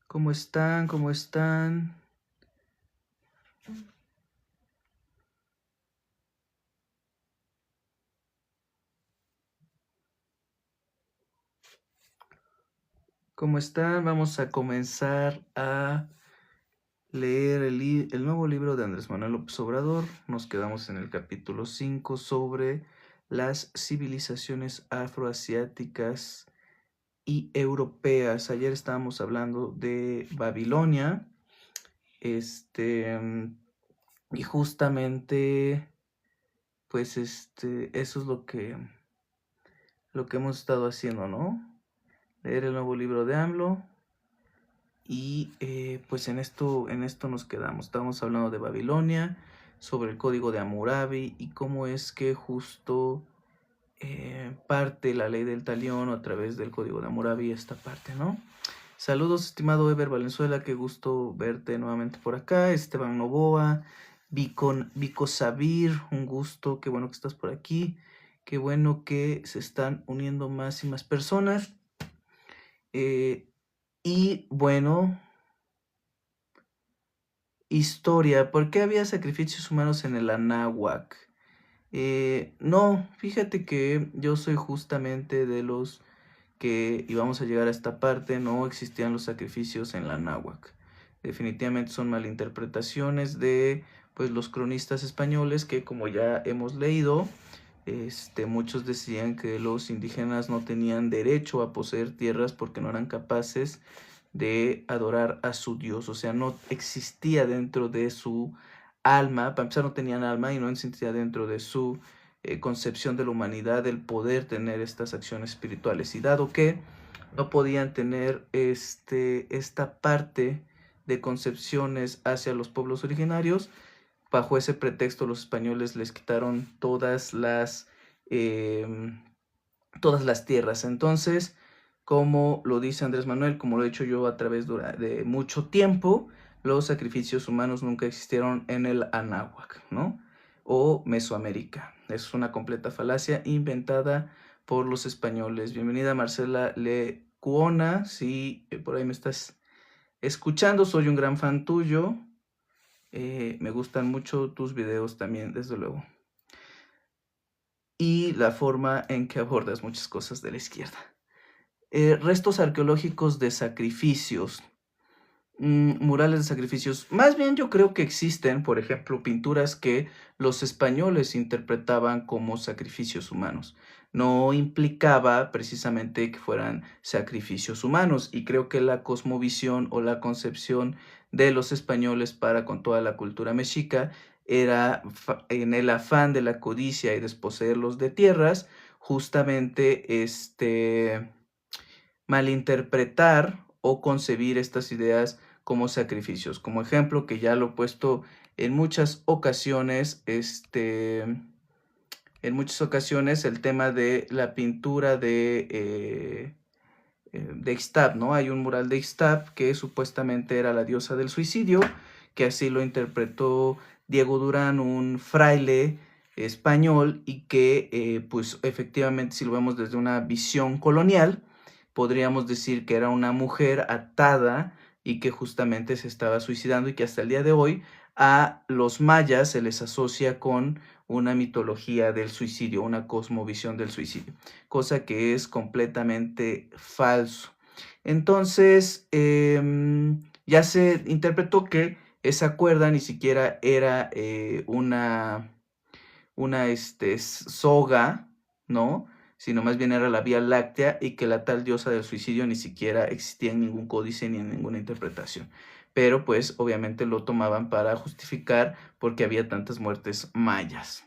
¿Cómo están? ¿Cómo están? ¿Cómo están? Vamos a comenzar a leer el nuevo libro de Andrés Manuel López Obrador. Nos quedamos en el capítulo 5 sobre las civilizaciones afroasiáticas y europeas. Ayer estábamos hablando de Babilonia. Y justamente, pues, eso es lo que hemos estado haciendo, ¿no? Leer el nuevo libro de AMLO. Y pues en esto nos quedamos. Estamos hablando de Babilonia, sobre el código de Hammurabi y cómo es que justo parte la ley del talión a través del código de Hammurabi esta parte, ¿no? Saludos, estimado Eber Valenzuela, qué gusto verte nuevamente por acá. Esteban Novoa, Vico Sabir, un gusto, qué bueno que estás por aquí. Qué bueno que se están uniendo más y más personas. Y bueno, historia, ¿por qué había sacrificios humanos en el Anáhuac? No, fíjate que yo soy justamente de los que, y vamos a llegar a esta parte, no existían los sacrificios en la Anáhuac. Definitivamente son malinterpretaciones de pues los cronistas españoles que, como ya hemos leído, muchos decían que los indígenas no tenían derecho a poseer tierras porque no eran capaces de adorar a su Dios, o sea, no existía dentro de su alma, para empezar no tenían alma y no existía dentro de su concepción de la humanidad el poder tener estas acciones espirituales, y dado que no podían tener esta parte de concepciones hacia los pueblos originarios, bajo ese pretexto los españoles les quitaron todas las tierras. Entonces, como lo dice Andrés Manuel, como lo he hecho yo a través de mucho tiempo, los sacrificios humanos nunca existieron en el Anáhuac, ¿no? O Mesoamérica. Es una completa falacia inventada por los españoles. Bienvenida Marcela Lecuona, si por ahí me estás escuchando, soy un gran fan tuyo. Me gustan mucho tus videos también, desde luego. Y la forma en que abordas muchas cosas de la izquierda. Restos arqueológicos de sacrificios, murales de sacrificios. Más bien yo creo que existen, por ejemplo, pinturas que los españoles interpretaban como sacrificios humanos. No implicaba precisamente que fueran sacrificios humanos, y creo que la cosmovisión o la concepción de los españoles para con toda la cultura mexica era en el afán de la codicia y desposeerlos de tierras, justamente malinterpretar o concebir estas ideas como sacrificios. Como ejemplo, que ya lo he puesto en muchas ocasiones, el tema de la pintura de Ixtab, ¿no? Hay un mural de Ixtab que supuestamente era la diosa del suicidio, que así lo interpretó Diego Durán, un fraile español, y que pues efectivamente, si lo vemos desde una visión colonial, podríamos decir que era una mujer atada y que justamente se estaba suicidando, y que hasta el día de hoy a los mayas se les asocia con una mitología del suicidio, una cosmovisión del suicidio, cosa que es completamente falso. Entonces, ya se interpretó que esa cuerda ni siquiera era una soga, ¿no? Sino más bien era la Vía Láctea, y que la tal diosa del suicidio ni siquiera existía en ningún códice ni en ninguna interpretación. Pero pues obviamente lo tomaban para justificar porque había tantas muertes mayas.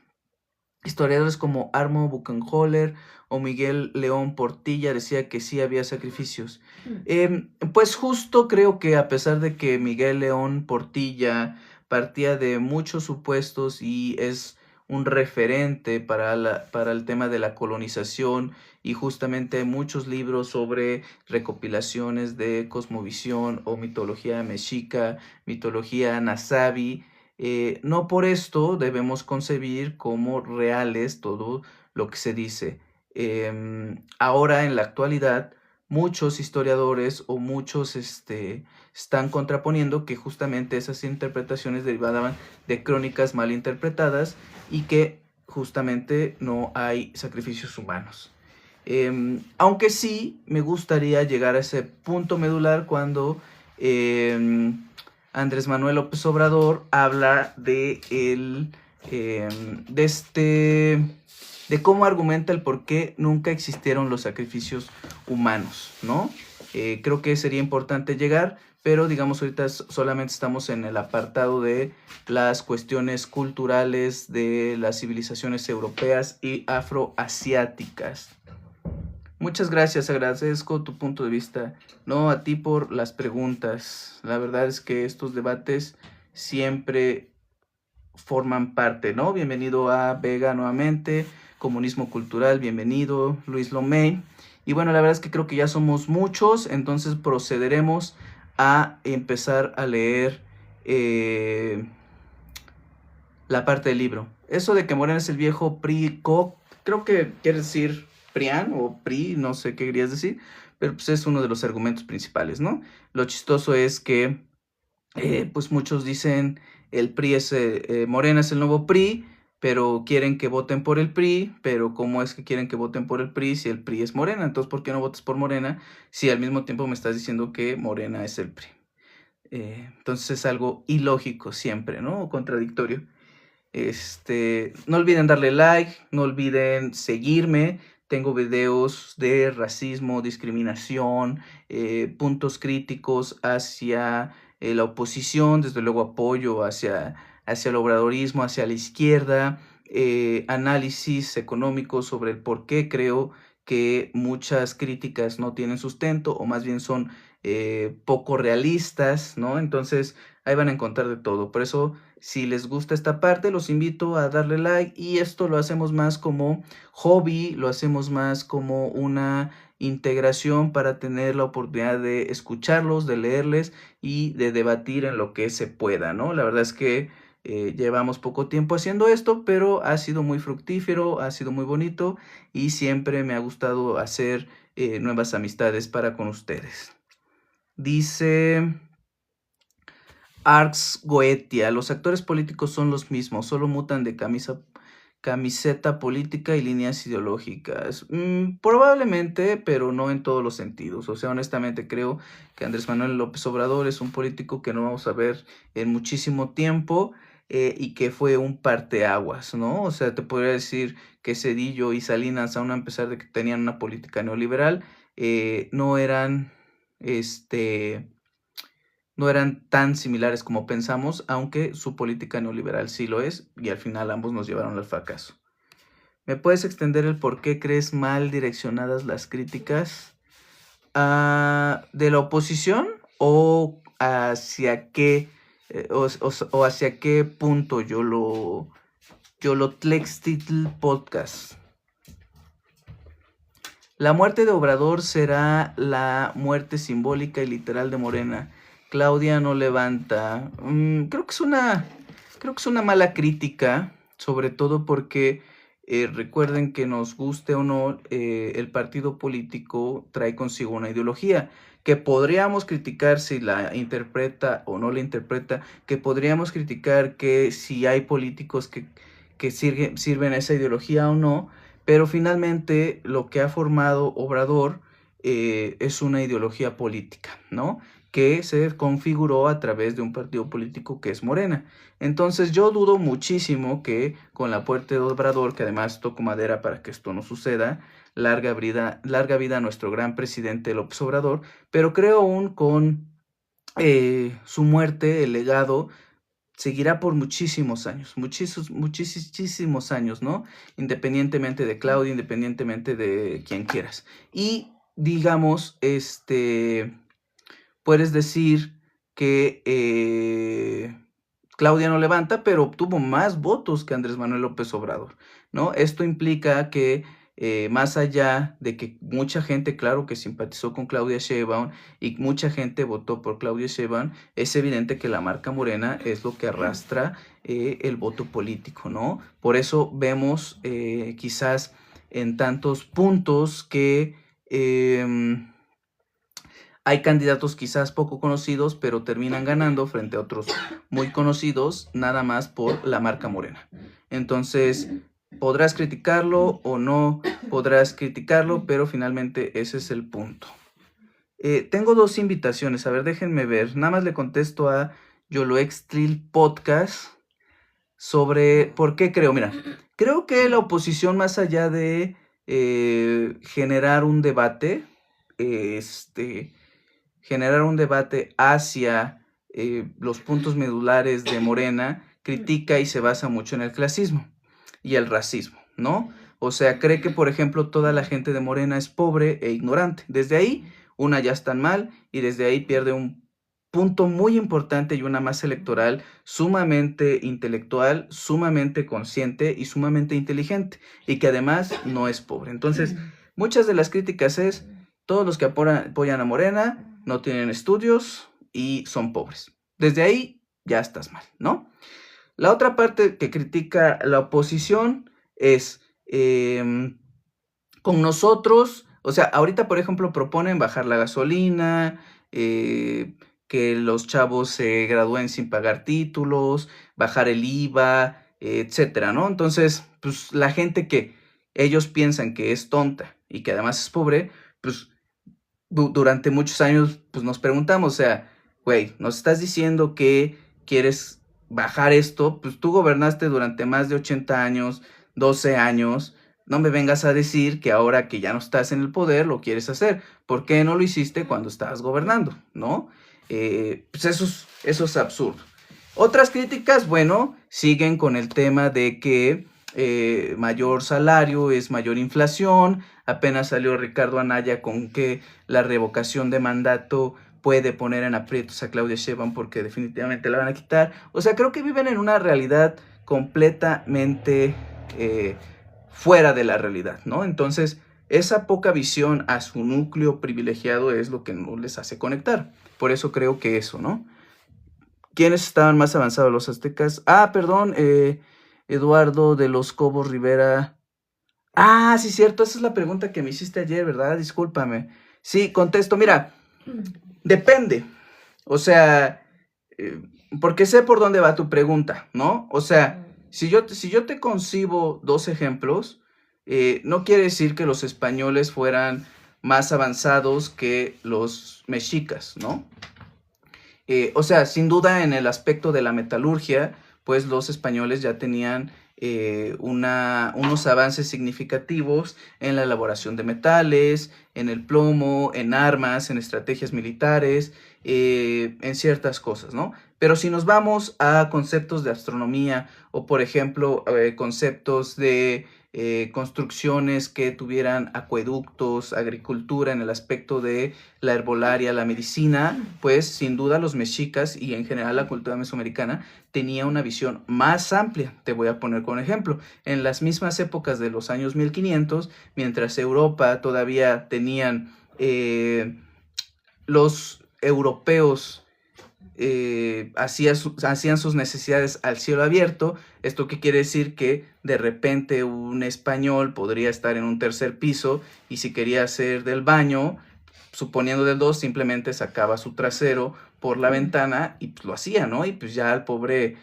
Historiadores como Armo Buchenholzer o Miguel León Portilla decía que sí había sacrificios. Pues justo creo que, a pesar de que Miguel León Portilla partía de muchos supuestos y es un referente para el tema de la colonización, y justamente hay muchos libros sobre recopilaciones de cosmovisión o mitología mexica, mitología nazabi, no por esto debemos concebir como reales todo lo que se dice. Ahora, en la actualidad, muchos historiadores o muchos están contraponiendo que justamente esas interpretaciones derivaban de crónicas mal interpretadas y que justamente no hay sacrificios humanos. Aunque sí me gustaría llegar a ese punto medular cuando Andrés Manuel López Obrador habla de cómo argumenta el por qué nunca existieron los sacrificios humanos, ¿no? Creo que sería importante llegar, pero digamos ahorita solamente estamos en el apartado de las cuestiones culturales de las civilizaciones europeas y afroasiáticas. Muchas gracias, agradezco tu punto de vista, no a ti por las preguntas. La verdad es que estos debates siempre forman parte, ¿no? Bienvenido a Vega nuevamente, Comunismo Cultural, bienvenido, Luis Lomey. Y bueno, la verdad es que creo que ya somos muchos, entonces procederemos a empezar a leer la parte del libro. Eso de que Morena es el viejo PRI, creo que quiere decir PRIAN o PRI, no sé qué querías decir, pero pues es uno de los argumentos principales, ¿no? Lo chistoso es que pues muchos dicen el PRI es, Morena es el nuevo PRI, pero quieren que voten por el PRI, pero ¿cómo es que quieren que voten por el PRI si el PRI es Morena? Entonces, ¿por qué no votas por Morena si al mismo tiempo me estás diciendo que Morena es el PRI? Entonces es algo ilógico siempre, ¿no? O contradictorio. No olviden darle like, no olviden seguirme. Tengo videos de racismo, discriminación, puntos críticos hacia la oposición, desde luego apoyo hacia el obradorismo, hacia la izquierda, análisis económico sobre el por qué creo que muchas críticas no tienen sustento o más bien son poco realistas, ¿no? Entonces ahí van a encontrar de todo. Por eso, si les gusta esta parte, los invito a darle like y esto lo hacemos más como hobby, lo hacemos más como una integración para tener la oportunidad de escucharlos, de leerles y de debatir en lo que se pueda, ¿no? La verdad es que llevamos poco tiempo haciendo esto, pero ha sido muy fructífero, ha sido muy bonito y siempre me ha gustado hacer nuevas amistades para con ustedes. Dice Arx Goetia, los actores políticos son los mismos, solo mutan de camiseta política y líneas ideológicas. Probablemente, pero no en todos los sentidos. O sea, honestamente creo que Andrés Manuel López Obrador es un político que no vamos a ver en muchísimo tiempo y que fue un parteaguas, ¿no? O sea, te podría decir que Zedillo y Salinas, aun a pesar de que tenían una política neoliberal, no eran, no eran tan similares como pensamos, aunque su política neoliberal sí lo es, y al final ambos nos llevaron al fracaso. ¿Me puedes extender el por qué crees mal direccionadas las críticas de la oposición o hacia qué o hacia qué punto yo lo tlextitl podcast? La muerte de Obrador será la muerte simbólica y literal de Morena. Claudia no levanta. Creo que es una mala crítica, sobre todo porque recuerden que nos guste o no, el partido político trae consigo una ideología que podríamos criticar si la interpreta o no la interpreta, que podríamos criticar que si hay políticos que sirven a esa ideología o no, pero finalmente lo que ha formado Obrador es una ideología política, ¿no? Que se configuró a través de un partido político que es Morena. Entonces yo dudo muchísimo que con la muerte de Obrador, que además toco madera para que esto no suceda, larga vida a nuestro gran presidente López Obrador, pero creo aún con su muerte, el legado seguirá por muchísimos años, muchísimos años, ¿no? Independientemente de Claudia, independientemente de quien quieras. Y digamos, puedes decir que Claudia no levanta, pero obtuvo más votos que Andrés Manuel López Obrador, ¿no? Esto implica que más allá de que mucha gente, claro, que simpatizó con Claudia Sheinbaum y mucha gente votó por Claudia Sheinbaum, es evidente que la marca morena es lo que arrastra el voto político, ¿no? Por eso vemos quizás en tantos puntos que Hay candidatos quizás poco conocidos, pero terminan ganando frente a otros muy conocidos, nada más por la marca Morena. Entonces, podrás criticarlo o no podrás criticarlo, pero finalmente ese es el punto. Tengo 2 invitaciones, a ver, déjenme ver. Nada más le contesto a Yoloextril Podcast sobre por qué creo. Mira, creo que la oposición, más allá de generar un debate, generar un debate hacia los puntos medulares de Morena, critica y se basa mucho en el clasismo y el racismo, ¿no? O sea, cree que, por ejemplo, toda la gente de Morena es pobre e ignorante. Desde ahí, una ya está mal y desde ahí pierde un punto muy importante y una masa electoral sumamente intelectual, sumamente consciente y sumamente inteligente, y que además no es pobre. Entonces, muchas de las críticas es, todos los que apoyan a Morena no tienen estudios y son pobres. Desde ahí ya estás mal, ¿no? La otra parte que critica la oposición es con nosotros, o sea, ahorita por ejemplo proponen bajar la gasolina, que los chavos se gradúen sin pagar títulos, bajar el IVA, etcétera, ¿no? Entonces, pues la gente que ellos piensan que es tonta y que además es pobre, pues durante muchos años, pues nos preguntamos, o sea, güey, nos estás diciendo que quieres bajar esto, pues tú gobernaste durante más de 80 años, 12 años, no me vengas a decir que ahora que ya no estás en el poder lo quieres hacer. ¿Por qué no lo hiciste cuando estabas gobernando? ¿No? Pues eso es absurdo. Otras críticas, bueno, siguen con el tema de que mayor salario es mayor inflación. Apenas salió Ricardo Anaya con que la revocación de mandato puede poner en aprietos a Claudia Sheinbaum porque definitivamente la van a quitar. O sea, creo que viven en una realidad completamente fuera de la realidad, ¿no? Entonces, esa poca visión a su núcleo privilegiado es lo que no les hace conectar. Por eso creo que eso, ¿no? ¿Quiénes estaban más avanzados, los aztecas? Ah, perdón, Eduardo de los Cobos Rivera. Ah, sí, cierto, esa es la pregunta que me hiciste ayer, ¿verdad? Discúlpame. Sí, contesto, mira, depende. O sea, eh, porque sé por dónde va tu pregunta, ¿no? O sea, si yo te concibo 2 ejemplos, no quiere decir que los españoles fueran más avanzados que los mexicas, ¿no? O sea, sin duda en el aspecto de la metalurgia, pues los españoles ya tenían unos avances significativos en la elaboración de metales, en el plomo, en armas, en estrategias militares, en ciertas cosas, ¿no? Pero si nos vamos a conceptos de astronomía o, por ejemplo, conceptos de construcciones que tuvieran acueductos, agricultura en el aspecto de la herbolaria, la medicina, pues sin duda los mexicas y en general la cultura mesoamericana tenía una visión más amplia. Te voy a poner con ejemplo. En las mismas épocas de los años 1500, mientras Europa todavía tenían los europeos hacían sus necesidades al cielo abierto. ¿Esto qué quiere decir? Que de repente un español podría estar en un tercer piso y si quería hacer del baño, suponiendo del 2, simplemente sacaba su trasero por la ventana y pues lo hacía, ¿no? Y pues ya el pobre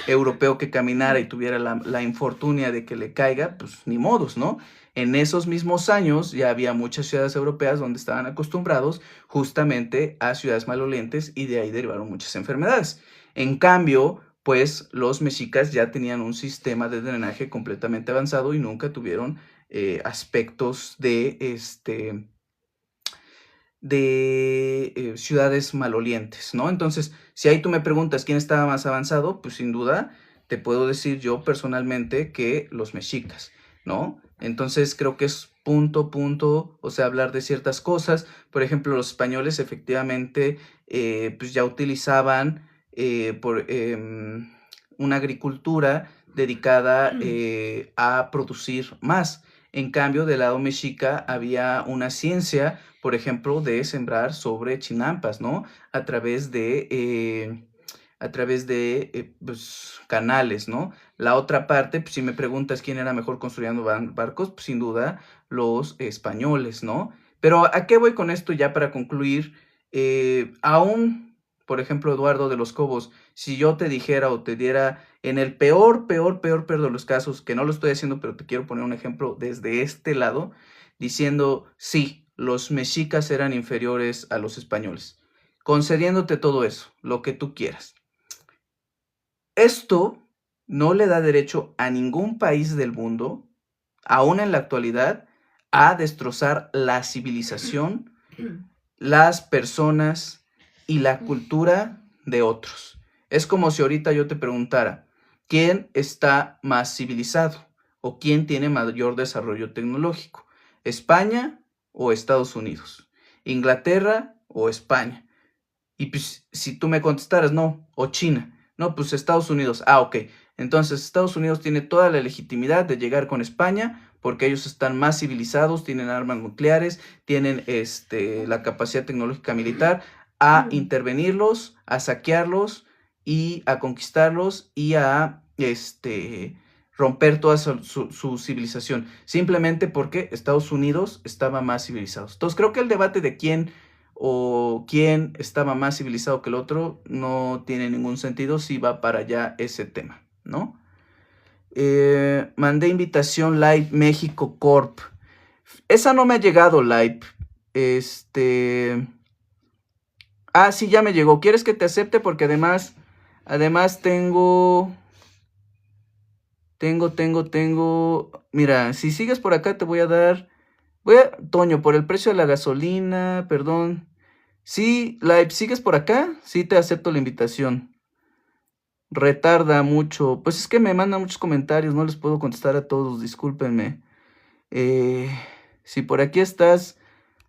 europeo que caminara y tuviera la infortunia de que le caiga, pues ni modos, ¿no? En esos mismos años ya había muchas ciudades europeas donde estaban acostumbrados justamente a ciudades malolientes y de ahí derivaron muchas enfermedades. En cambio, pues los mexicas ya tenían un sistema de drenaje completamente avanzado y nunca tuvieron aspectos de ciudades malolientes, ¿no? Entonces, si ahí tú me preguntas quién estaba más avanzado, pues sin duda te puedo decir yo personalmente que los mexicas, ¿no? Entonces creo que es punto, o sea, hablar de ciertas cosas. Por ejemplo, los españoles efectivamente pues ya utilizaban una agricultura dedicada a producir más. En cambio, del lado mexica había una ciencia, por ejemplo, de sembrar sobre chinampas, ¿no? A través de pues, canales, ¿no? La otra parte, pues, si me preguntas quién era mejor construyendo barcos, pues, sin duda los españoles, ¿no? Pero ¿a qué voy con esto ya para concluir? Aún, por ejemplo, Eduardo de los Cobos, si yo te dijera o te diera en el peor de los casos, que no lo estoy haciendo, pero te quiero poner un ejemplo desde este lado, diciendo, sí, los mexicas eran inferiores a los españoles, concediéndote todo eso, lo que tú quieras. Esto no le da derecho a ningún país del mundo, aún en la actualidad, a destrozar la civilización, las personas y la cultura de otros. Es como si ahorita yo te preguntara, ¿quién está más civilizado o quién tiene mayor desarrollo tecnológico? ¿España o Estados Unidos? ¿Inglaterra o España? Y pues si tú me contestaras, no, o China, no, pues Estados Unidos, ok. Entonces Estados Unidos tiene toda la legitimidad de llegar con España porque ellos están más civilizados, tienen armas nucleares, tienen la capacidad tecnológica militar a intervenirlos, a saquearlos y a conquistarlos y a romper toda su civilización, simplemente porque Estados Unidos estaba más civilizado. Entonces creo que el debate de quién o quién estaba más civilizado que el otro no tiene ningún sentido si va para allá ese tema, ¿no? Mandé invitación Live México Corp. Esa no me ha llegado, Live. Ah, sí, ya me llegó. ¿Quieres que te acepte? Porque además tengo. Mira, si sigues por acá te voy a dar. Toño, por el precio de la gasolina, perdón. Sí, Live, ¿sigues por acá? Sí, te acepto la invitación. Retarda mucho. Pues es que me mandan muchos comentarios, no les puedo contestar a todos, discúlpenme. Eh, si por aquí estás,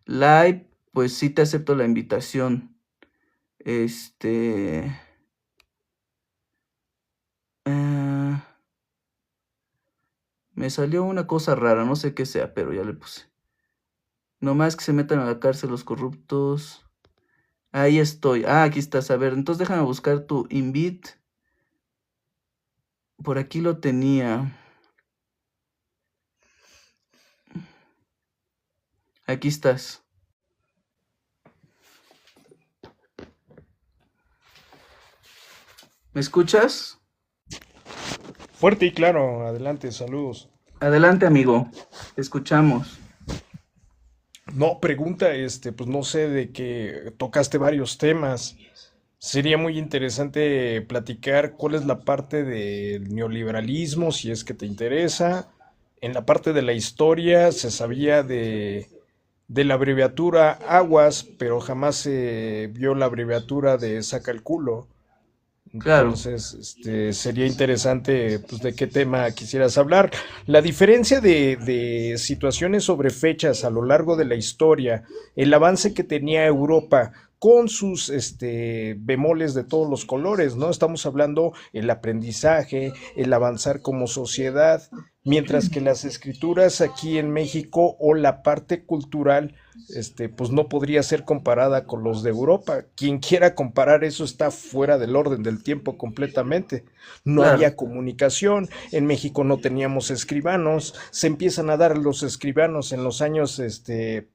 Live, pues sí te acepto la invitación. Me salió una cosa rara, no sé qué sea, pero ya le puse. No más que se metan a la cárcel los corruptos. Ahí estoy. Ah, aquí estás. A ver, entonces déjame buscar tu invite. Por aquí lo tenía. Aquí estás. ¿Me escuchas? Fuerte y claro, adelante, saludos. Adelante, amigo. Te escuchamos. No, pregunta, pues no sé de que tocaste varios temas. Sería muy interesante platicar cuál es la parte del neoliberalismo, si es que te interesa. En la parte de la historia se sabía de la abreviatura Aguas, pero jamás se vio la abreviatura de Saca el culo. Claro. Entonces, sería interesante, pues, de qué tema quisieras hablar. La diferencia de situaciones sobre fechas a lo largo de la historia, el avance que tenía Europa con sus bemoles de todos los colores, ¿no? Estamos hablando el aprendizaje, el avanzar como sociedad, mientras que las escrituras aquí en México o la parte cultural pues no podría ser comparada con los de Europa. Quien quiera comparar eso está fuera del orden del tiempo completamente. No Claro. había comunicación, en México no teníamos escribanos, se empiezan a dar los escribanos en los años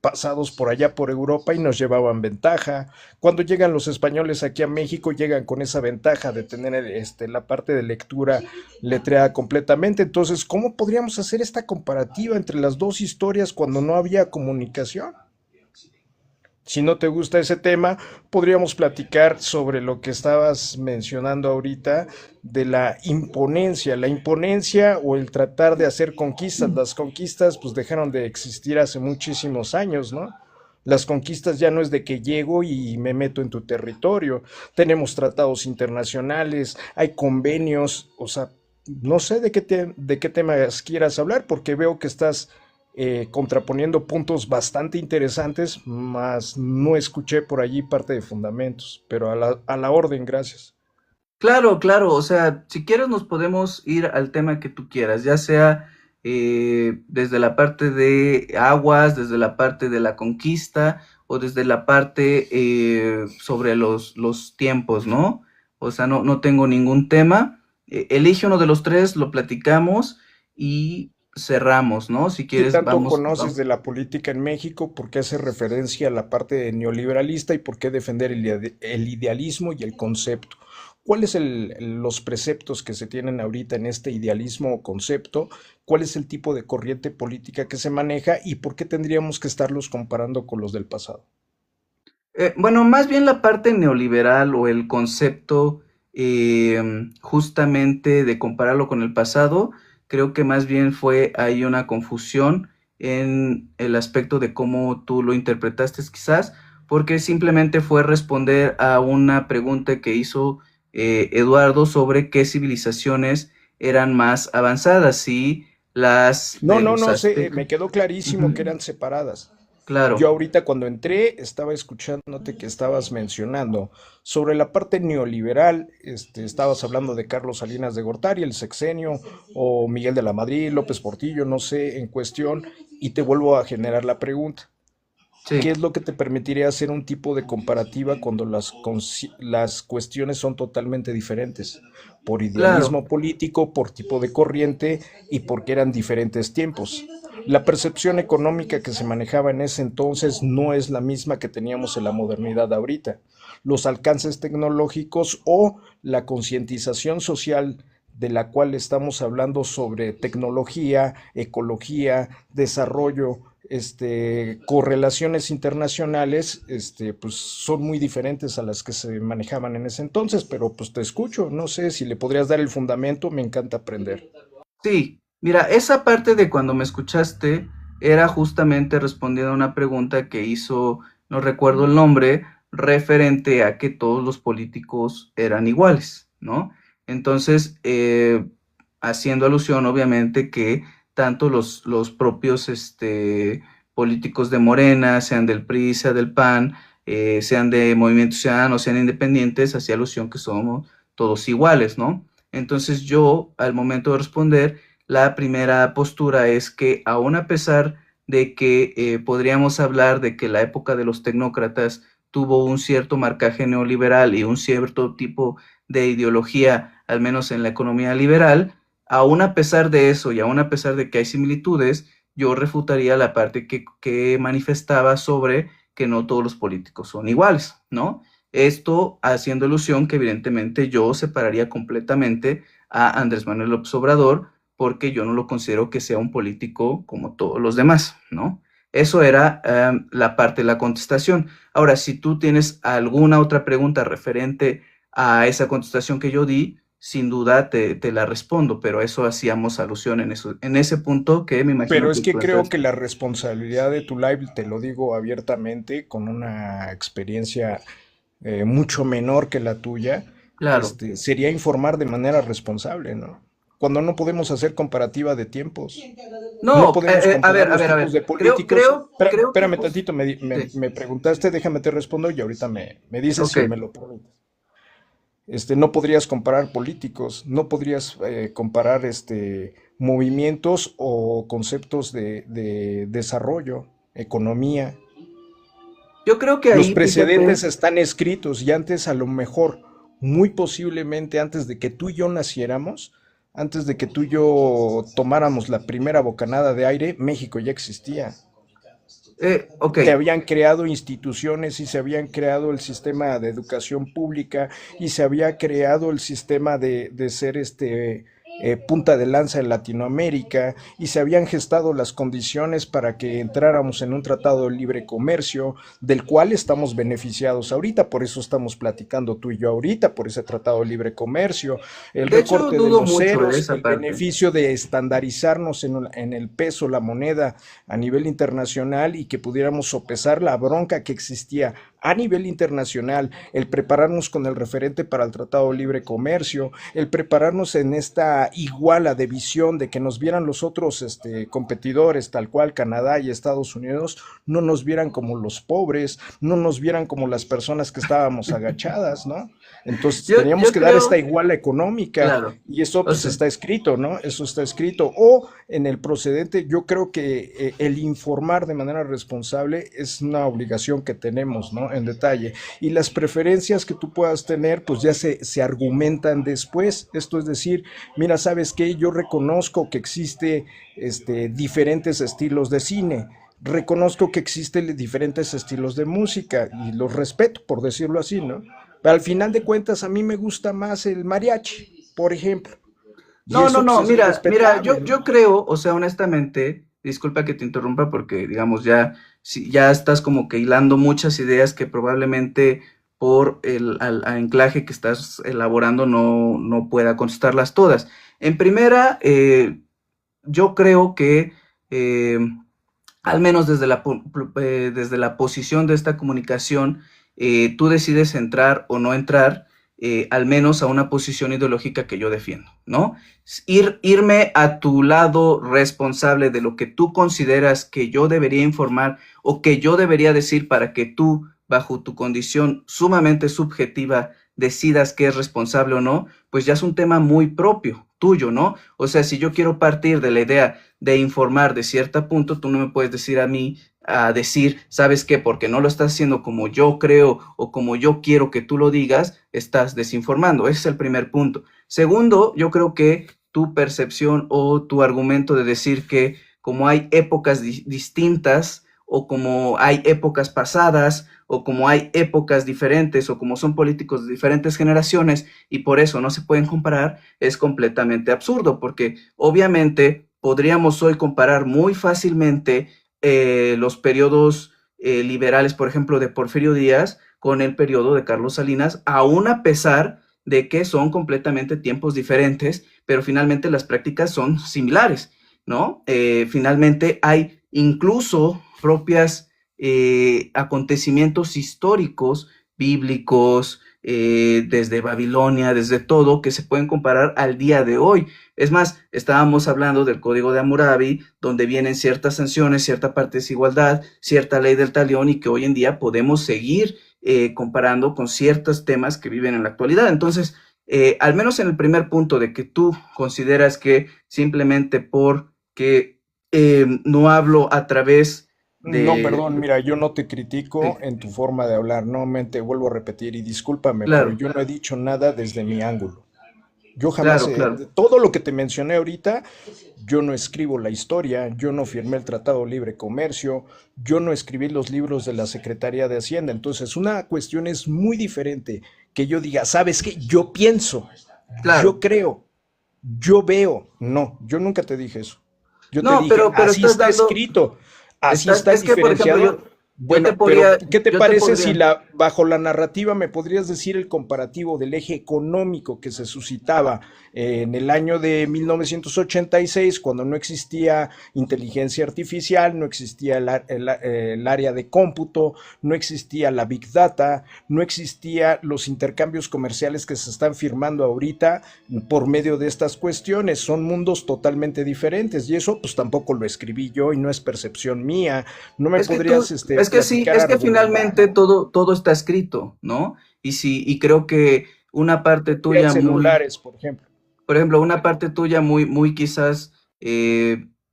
pasados por allá por Europa y nos llevaban ventaja. Cuando llegan los españoles aquí a México llegan con esa ventaja de tener la parte de lectura letreada completamente. Entonces, ¿cómo podríamos hacer esta comparativa entre las dos historias cuando no había comunicación? Si no te gusta ese tema, podríamos platicar sobre lo que estabas mencionando ahorita de la imponencia o el tratar de hacer conquistas. Las conquistas pues dejaron de existir hace muchísimos años, ¿no? Las conquistas ya no es de que llego y me meto en tu territorio. Tenemos tratados internacionales, hay convenios, o sea, no sé de qué temas quieras hablar porque veo que estás contraponiendo puntos bastante interesantes, más no escuché por allí parte de fundamentos, pero a la orden, gracias. Claro, claro. O sea, si quieres nos podemos ir al tema que tú quieras, ya sea desde la parte de aguas, desde la parte de la conquista o desde la parte sobre los tiempos, ¿no? O sea, no tengo ningún tema. Elige uno de los tres, lo platicamos y cerramos, ¿no? Si ¿Qué quieres, tanto vamos, conoces vamos. de la política en México? ¿Por qué hace referencia a la parte neoliberalista y por qué defender el idealismo y el concepto? ¿Cuáles los preceptos que se tienen ahorita en este idealismo o concepto? ¿Cuál es el tipo de corriente política que se maneja y por qué tendríamos que estarlos comparando con los del pasado? Bueno, más bien la parte neoliberal o el concepto justamente de compararlo con el pasado, creo que más bien fue ahí una confusión en el aspecto de cómo tú lo interpretaste quizás, porque simplemente fue responder a una pregunta que hizo Eduardo sobre qué civilizaciones eran más avanzadas y las No, de no, los no sé, aztecas. me quedó clarísimo que Ujú, eran separadas. Yo claro, ahorita cuando entré estaba escuchándote que estabas mencionando sobre la parte neoliberal, estabas hablando de Carlos Salinas de Gortari, el sexenio, o Miguel de la Madrid, López Portillo, no sé, en cuestión, y te vuelvo a generar la pregunta. ¿Qué sí, es lo que te permitiría hacer un tipo de comparativa cuando las cuestiones son totalmente diferentes? Por claro. idealismo político, por tipo de corriente y porque eran diferentes tiempos. La percepción económica que se manejaba en ese entonces no es la misma que teníamos en la modernidad ahorita. Los alcances tecnológicos o la concientización social de la cual estamos hablando sobre tecnología, ecología, desarrollo, correlaciones internacionales, pues son muy diferentes a las que se manejaban en ese entonces, pero pues te escucho, no sé si le podrías dar el fundamento, me encanta aprender. Sí, mira, esa parte de cuando me escuchaste era justamente respondiendo a una pregunta que hizo, no recuerdo el nombre, referente a que todos los políticos eran iguales, ¿no? Entonces, haciendo alusión, obviamente, que tanto los propios políticos de Morena, sean del PRI, sea del PAN, sean de Movimiento Ciudadano, sean independientes, hacía alusión que somos todos iguales, ¿no? Entonces yo, al momento de responder, la primera postura es que aun a pesar de que podríamos hablar de que la época de los tecnócratas tuvo un cierto marcaje neoliberal y un cierto tipo de ideología, al menos en la economía liberal, aun a pesar de eso y aun a pesar de que hay similitudes, yo refutaría la parte que manifestaba sobre que no todos los políticos son iguales, ¿no? Esto haciendo alusión que evidentemente yo separaría completamente a Andrés Manuel López Obrador porque yo no lo considero que sea un político como todos los demás, ¿no? Eso era la parte de la contestación. Ahora, si tú tienes alguna otra pregunta referente a esa contestación que yo di, sin duda te la respondo, pero eso hacíamos alusión en ese punto que me imagino Pero que es que creo que planteaste. la responsabilidad de tu live, te lo digo abiertamente, con una experiencia mucho menor que la tuya, Claro. sería informar de manera responsable, ¿no? Cuando no podemos hacer comparativa de tiempos, no No, podemos comparar a los ver, a tipos ver. de políticos. Creo que Espérame tantito, sí. me preguntaste, déjame te respondo y ahorita me dices Ok. si me lo permites. No podrías comparar políticos, no podrías comparar movimientos o conceptos de desarrollo, economía. Yo creo que Los ahí, fíjate, precedentes están escritos y antes a lo mejor, muy posiblemente antes de que tú y yo naciéramos, antes de que tú y yo tomáramos la primera bocanada de aire, México ya existía. ok. Se habían creado instituciones y se habían creado el sistema de educación pública y se había creado el sistema de ser punta de lanza en Latinoamérica y se habían gestado las condiciones para que entráramos en un tratado de libre comercio del cual estamos beneficiados ahorita, por eso estamos platicando tú y yo ahorita, por ese tratado de libre comercio, el De hecho, recorte de dudo los mucho de ceros, esa el parte. beneficio de estandarizarnos en el peso, la moneda a nivel internacional y que pudiéramos sopesar la bronca que existía a nivel internacional, el prepararnos con el referente para el Tratado de Libre Comercio, el prepararnos en esta iguala de visión de que nos vieran los otros competidores, tal cual Canadá y Estados Unidos, no nos vieran como los pobres, no nos vieran como las personas que estábamos agachadas, ¿no? Entonces teníamos Yo que dar esta creo, iguala económica claro, y eso o pues sea, está escrito, ¿no? Eso está escrito. O en el procedente, yo creo que el informar de manera responsable es una obligación que tenemos, ¿no? En detalle. Y las preferencias que tú puedas tener, pues ya se argumentan después. Esto es decir, mira, ¿sabes qué? Yo reconozco que existe diferentes estilos de cine. Reconozco que existen diferentes estilos de música y los respeto, por decirlo así, ¿no? Pero al final de cuentas a mí me gusta más el mariachi, por ejemplo. Y no, no, eso pues no, es mira, respetable, yo ¿no? creo, o sea, honestamente, disculpa que te interrumpa porque, digamos, ya, si, ya estás como que hilando muchas ideas que probablemente por el anclaje que estás elaborando no pueda contestarlas todas. En primera, yo creo que eh, al menos desde la posición de esta comunicación, tú decides entrar o no entrar, al menos a una posición ideológica que yo defiendo, ¿no? Irme a tu lado responsable de lo que tú consideras que yo debería informar o que yo debería decir para que tú, bajo tu condición sumamente subjetiva, decidas que es responsable o no, pues ya es un tema muy propio, tuyo, ¿no? O sea, si yo quiero partir de la idea de informar de cierto punto, tú no me puedes decir a mí, a decir, ¿sabes qué? Porque no lo estás haciendo como yo creo o como yo quiero que tú lo digas, estás desinformando. Ese es el primer punto. Segundo, yo creo que tu percepción o tu argumento de decir que como hay épocas distintas o como hay épocas pasadas o como hay épocas diferentes o como son políticos de diferentes generaciones y por eso no se pueden comparar, es completamente absurdo porque obviamente podríamos hoy comparar muy fácilmente los periodos liberales, por ejemplo, de Porfirio Díaz con el periodo de Carlos Salinas, aún a pesar de que son completamente tiempos diferentes, pero finalmente las prácticas son similares, ¿no? Finalmente hay incluso propias acontecimientos históricos, bíblicos, desde Babilonia, desde todo, que se pueden comparar al día de hoy. Es más, estábamos hablando del Código de Hammurabi, donde vienen ciertas sanciones, cierta parte de desigualdad, cierta ley del talión y que hoy en día podemos seguir comparando con ciertos temas que viven en la actualidad. Entonces, al menos en el primer punto de que tú consideras que simplemente porque no hablo a través No, de... perdón, mira, yo no te critico Sí, en tu forma de hablar, nuevamente vuelvo a repetir y discúlpame, pero claro, yo no he dicho nada desde mi ángulo. Yo jamás, claro, claro. de todo lo que te mencioné ahorita, yo no escribo la historia, yo no firmé el Tratado de Libre Comercio, yo no escribí los libros de la Secretaría de Hacienda. Entonces, una cuestión es muy diferente que yo diga, ¿sabes qué? Yo pienso, yo Claro. creo, yo veo. No, yo nunca te dije eso. Yo te No, dije, pero así estás está dando, escrito, así estás, está es que por ejemplo diferenciado. yo te Bueno, pero podría, ¿qué te yo te parece si podría, bajo la narrativa me podrías decir el comparativo del eje económico que se suscitaba en el año de 1986, cuando no existía inteligencia artificial, no existía el área de cómputo, no existía la Big Data, no existía los intercambios comerciales que se están firmando ahorita por medio de estas cuestiones? Son mundos totalmente diferentes y eso pues tampoco lo escribí yo y no es percepción mía. No me es que tú, podrías es que sí, platicar es que finalmente argumentando. todo está escrito, ¿no? Y sí, y creo que una parte Días tuya muy, celulares, por ejemplo. por ejemplo, una parte tuya muy quizás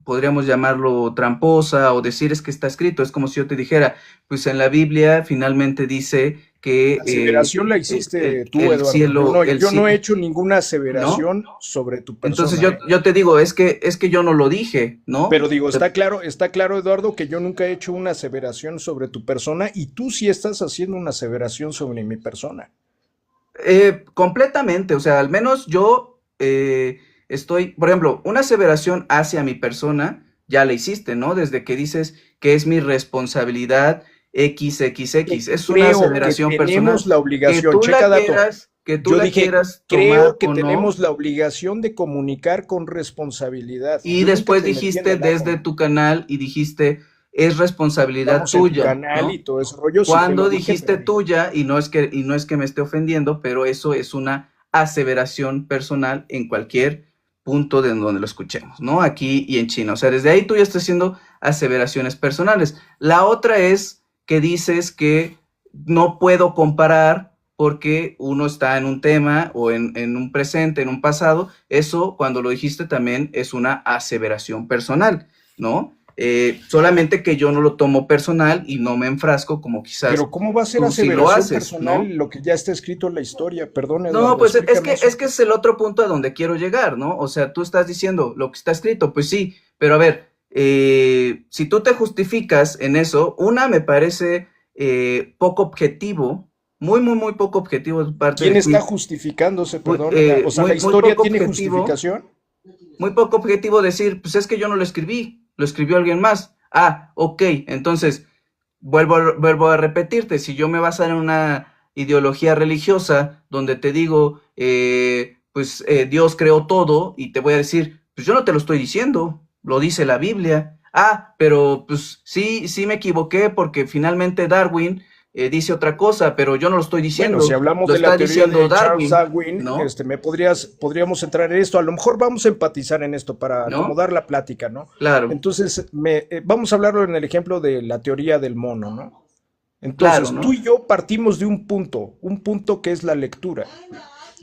podríamos llamarlo tramposa o decir es que está escrito. Es como si yo te dijera, pues en la Biblia finalmente dice que La aseveración la hiciste tú, el Eduardo. cielo, el Yo no he cielo, hecho ninguna ¿no? aseveración sobre tu Entonces persona, ¿eh? yo te digo, es que yo no lo dije, ¿no? Pero digo, está claro, Eduardo, que yo nunca he hecho una aseveración sobre tu persona y tú sí estás haciendo una aseveración sobre mi persona. Completamente, o sea, al menos yo estoy, por ejemplo, una aseveración hacia mi persona, ya la hiciste, ¿no? Desde que dices que es mi responsabilidad XXX, es una Creo que aseveración tenemos personal, la obligación, checa dato. que tú Yo la dije, quieras tomar creo que o no, tenemos la obligación de comunicar con responsabilidad. y Yo nunca después te metí en dijiste el ajo. desde tu canal y dijiste es responsabilidad Estamos en tu tuya, canal y ¿no? todo ese rollo, sí te lo Cuando dije, dijiste pero tuya, y no es que me esté ofendiendo, pero eso es una aseveración personal en cualquier punto de donde lo escuchemos, ¿no? Aquí y en China. O sea, desde ahí tú ya estás haciendo aseveraciones personales. La otra es que dices que no puedo comparar porque uno está en un tema o en un presente, en un pasado. Eso, cuando lo dijiste, también es una aseveración personal, ¿no? Solamente que yo no lo tomo personal y no me enfrasco como quizás Pero ¿cómo va a ser tú sí lo aseveración haces, personal ¿no? lo que ya está escrito en la historia? Perdón, No, Eduardo, pues explícame eso. es que es el otro punto a donde quiero llegar, ¿no? O sea, tú estás diciendo lo que está escrito, pues sí, pero a ver, si tú te justificas en eso, una me parece poco objetivo, muy poco objetivo de parte ¿Quién de está ti, justificándose? Perdón, o sea, ¿la muy historia poco tiene objetivo, justificación? muy poco objetivo decir, pues es que yo no lo escribí, lo escribió alguien más. Ah, ok, entonces vuelvo a repetirte, si yo me basara en una ideología religiosa donde te digo, Dios creó todo y te voy a decir, pues yo no te lo estoy diciendo, lo dice la Biblia. Ah, pero pues sí, sí me equivoqué porque finalmente Darwin dice otra cosa, pero yo no lo estoy Bueno, si diciendo, hablamos lo de la está teoría diciendo de Charles Darwin, Darwin, ¿no? podríamos entrar en esto. A lo mejor vamos a empatizar en esto para ¿No? acomodar la plática, ¿no? Claro, Entonces, vamos a hablarlo en el ejemplo de la teoría del mono, ¿no? claro, Entonces, tú ¿no? y yo partimos de un punto que es la lectura.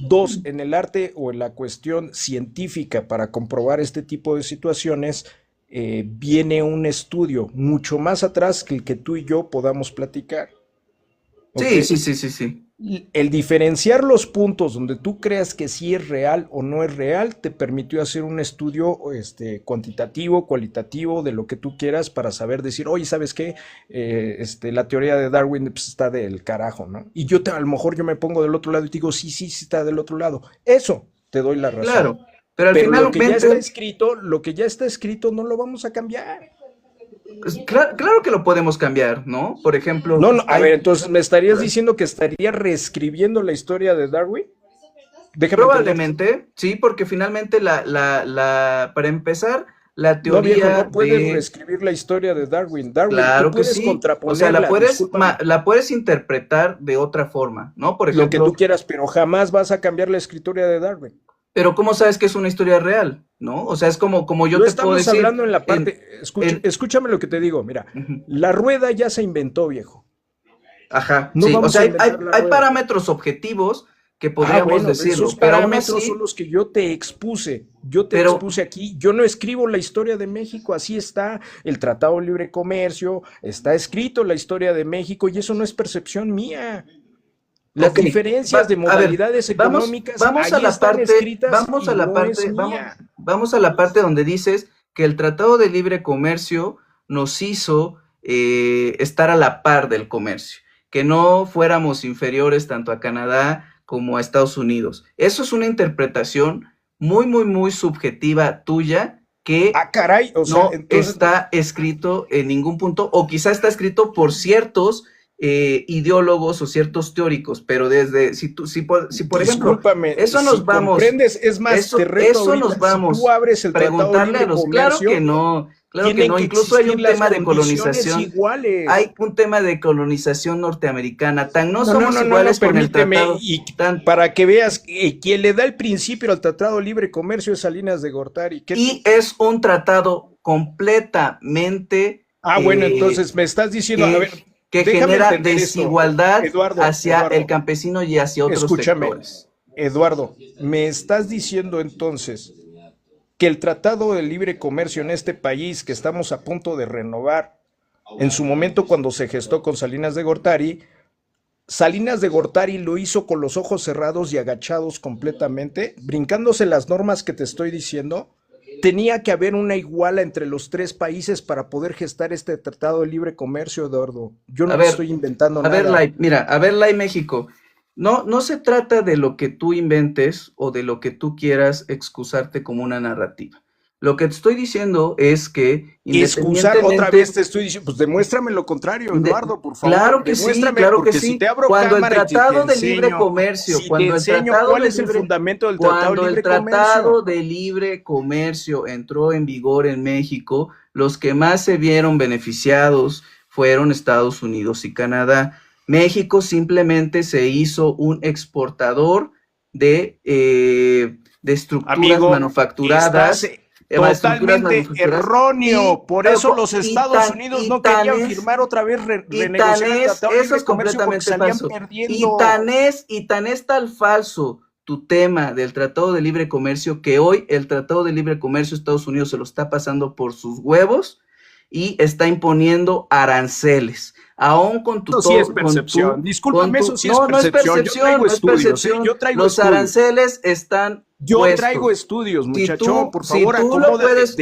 Dos, en el arte o en la cuestión científica para comprobar este tipo de situaciones, viene un estudio mucho más atrás que el que tú y yo podamos platicar. ¿Ok? Sí, sí, sí, sí, sí. El diferenciar los puntos donde tú creas que sí es real o no es real te permitió hacer un estudio cuantitativo, cualitativo, de lo que tú quieras para saber decir, oye, ¿sabes qué? La teoría de Darwin pues, está del carajo, ¿no? Y a lo mejor yo me pongo del otro lado y te digo, sí, sí, sí está del otro lado. Eso te doy la razón. Claro, pero al Pero finalmente, lo que ya está escrito no lo vamos a cambiar. pues, claro que lo podemos cambiar, ¿no? Por ejemplo, No, no, a ver, hay, entonces me estarías diciendo que estaría reescribiendo la historia de Darwin. Déjame entenderte. probablemente, sí, porque finalmente para empezar, la No, viejo, teoría no puedes de, reescribir la historia de Darwin. Darwin, tú claro que puedes sí, o sea, contraponerla, discúlpame, la puedes interpretar de otra forma, ¿no? Por lo que tú ejemplo, quieras, pero jamás vas a cambiar la escritura de Darwin. pero ¿cómo sabes que es una historia real, ¿no? O sea, es como yo No te puedo estamos decir, hablando en la parte, en, escúchame lo que te digo, mira, ujú. la rueda ya se inventó, viejo. Ajá, No sí, o vamos sea, a inventar la hay rueda. parámetros objetivos que Ah, podríamos bueno, esos decirlo, pero aún parámetros son así, los que yo te expuse. Yo te pero expuse aquí. Yo no escribo la historia de México, así está el Tratado de Libre Comercio, está escrito la historia de México y eso no es percepción mía. Las ok, diferencias de a ver, modalidades económicas vamos a ahí la están parte, escritas y no es mía. vamos a la parte donde dices que el Tratado de Libre Comercio nos hizo estar a la par del comercio, que no fuéramos inferiores tanto a Canadá como a Estados Unidos. Eso es una interpretación muy subjetiva tuya que Ah, caray, o sea, no entonces, está escrito en ningún punto, o quizá está escrito por ciertos ideólogos o ciertos teóricos, pero desde, si por ejemplo, discúlpame, eso si nos vamos, comprendes, es más, te reto eso nos ahorita, si tú vamos, abres el Tratado de preguntarle a Libre los, Comercio, claro que tienen no, que incluso hay existir un las tema de condiciones colonización, iguales. hay un tema de colonización norteamericana, tan no No, no, somos no, no, no, iguales con el permíteme, tratado, y tan, para que veas, quien le da el principio al Tratado de Libre Comercio es Salinas de Gortari. y es un tratado completamente Ah, bueno, eh, entonces me estás diciendo, a que, ver, que déjame genera entender esto, desigualdad Eduardo, hacia el Eduardo, campesino y hacia otros escúchame, sectores. Eduardo, me estás diciendo entonces que el Tratado de Libre Comercio en este país que estamos a punto de renovar, en su momento cuando se gestó con Salinas de Gortari lo hizo con los ojos cerrados y agachados completamente, brincándose las normas que te estoy diciendo. Tenía que haber una iguala entre los tres países para poder gestar este tratado de libre comercio, Eduardo. Yo A no te ver, estoy inventando a ver, nada. Lai, mira, a ver, Lai México. No se trata de lo que tú inventes o de lo que tú quieras excusarte como una narrativa. Lo que te estoy diciendo es que Excusar, otra vez independientemente te estoy diciendo, pues demuéstrame lo contrario, Eduardo, por favor, demuéstrame, claro que porque si sí. te abro cámara y si te Cuando el enseño Tratado cuál de es el Libre, fundamento del Tratado de cuando el Libre Comercio. Tratado de Libre Comercio entró en vigor en México, los que más se vieron beneficiados fueron Estados Unidos y Canadá. México simplemente se hizo un exportador de estructuras Amigo, estás, manufacturadas. estructuras, Totalmente manufacturas, erróneo. Por eso los y Estados Unidos no querían firmar otra vez, renegociar el Tratado de eso Libre es Comercio porque completamente salían falso. perdiendo. Y tan es tal falso tu tema del Tratado de Libre Comercio que hoy el Tratado de Libre Comercio Estados Unidos se lo está pasando por sus huevos y está imponiendo aranceles. Aún con tu... Eso sí es percepción. Discúlpame, eso sí es percepción. No es percepción, yo traigo no es estudios, percepción. Yo traigo los estudios. aranceles están Yo puestos. traigo estudios, muchachón, por favor, si tú lo puedes,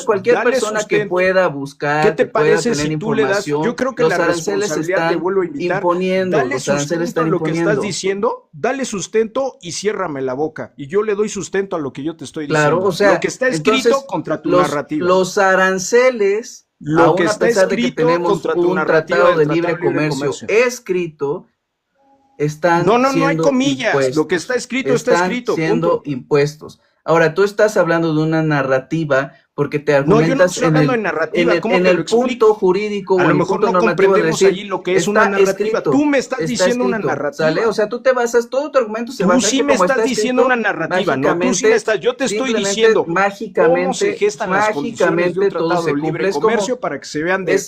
cualquier persona que pueda buscar, ¿qué te parece si tú le das? Yo creo que los la aranceles responsabilidad, te vuelvo a invitar, imponiendo, dale los aranceles sustento están a lo que imponiendo. estás diciendo, dale sustento y ciérrame la boca. Y yo le doy sustento a lo que yo te estoy diciendo. Claro, o sea, lo que está escrito entonces, contra tu narrativa. Los aranceles, lo que aún a pesar de que tenemos un tratado de libre comercio escrito, están no hay siendo comillas, impuestos. lo que está escrito está escrito, siendo punto. impuestos. Ahora, tú estás hablando de una narrativa porque te argumentas yo no estoy hablando de narrativa, en el punto jurídico a o lo el mejor punto no normativo de comprendemos decir, allí lo que es una narrativa. Tú me estás diciendo una narrativa. ¿sale? O sea, tú te basas, todo tu argumento se basa en tú sí me estás diciendo una narrativa, no, tú sí me estás, yo te estoy diciendo cómo se gestan las condiciones de un tratado de libre comercio para que se vean de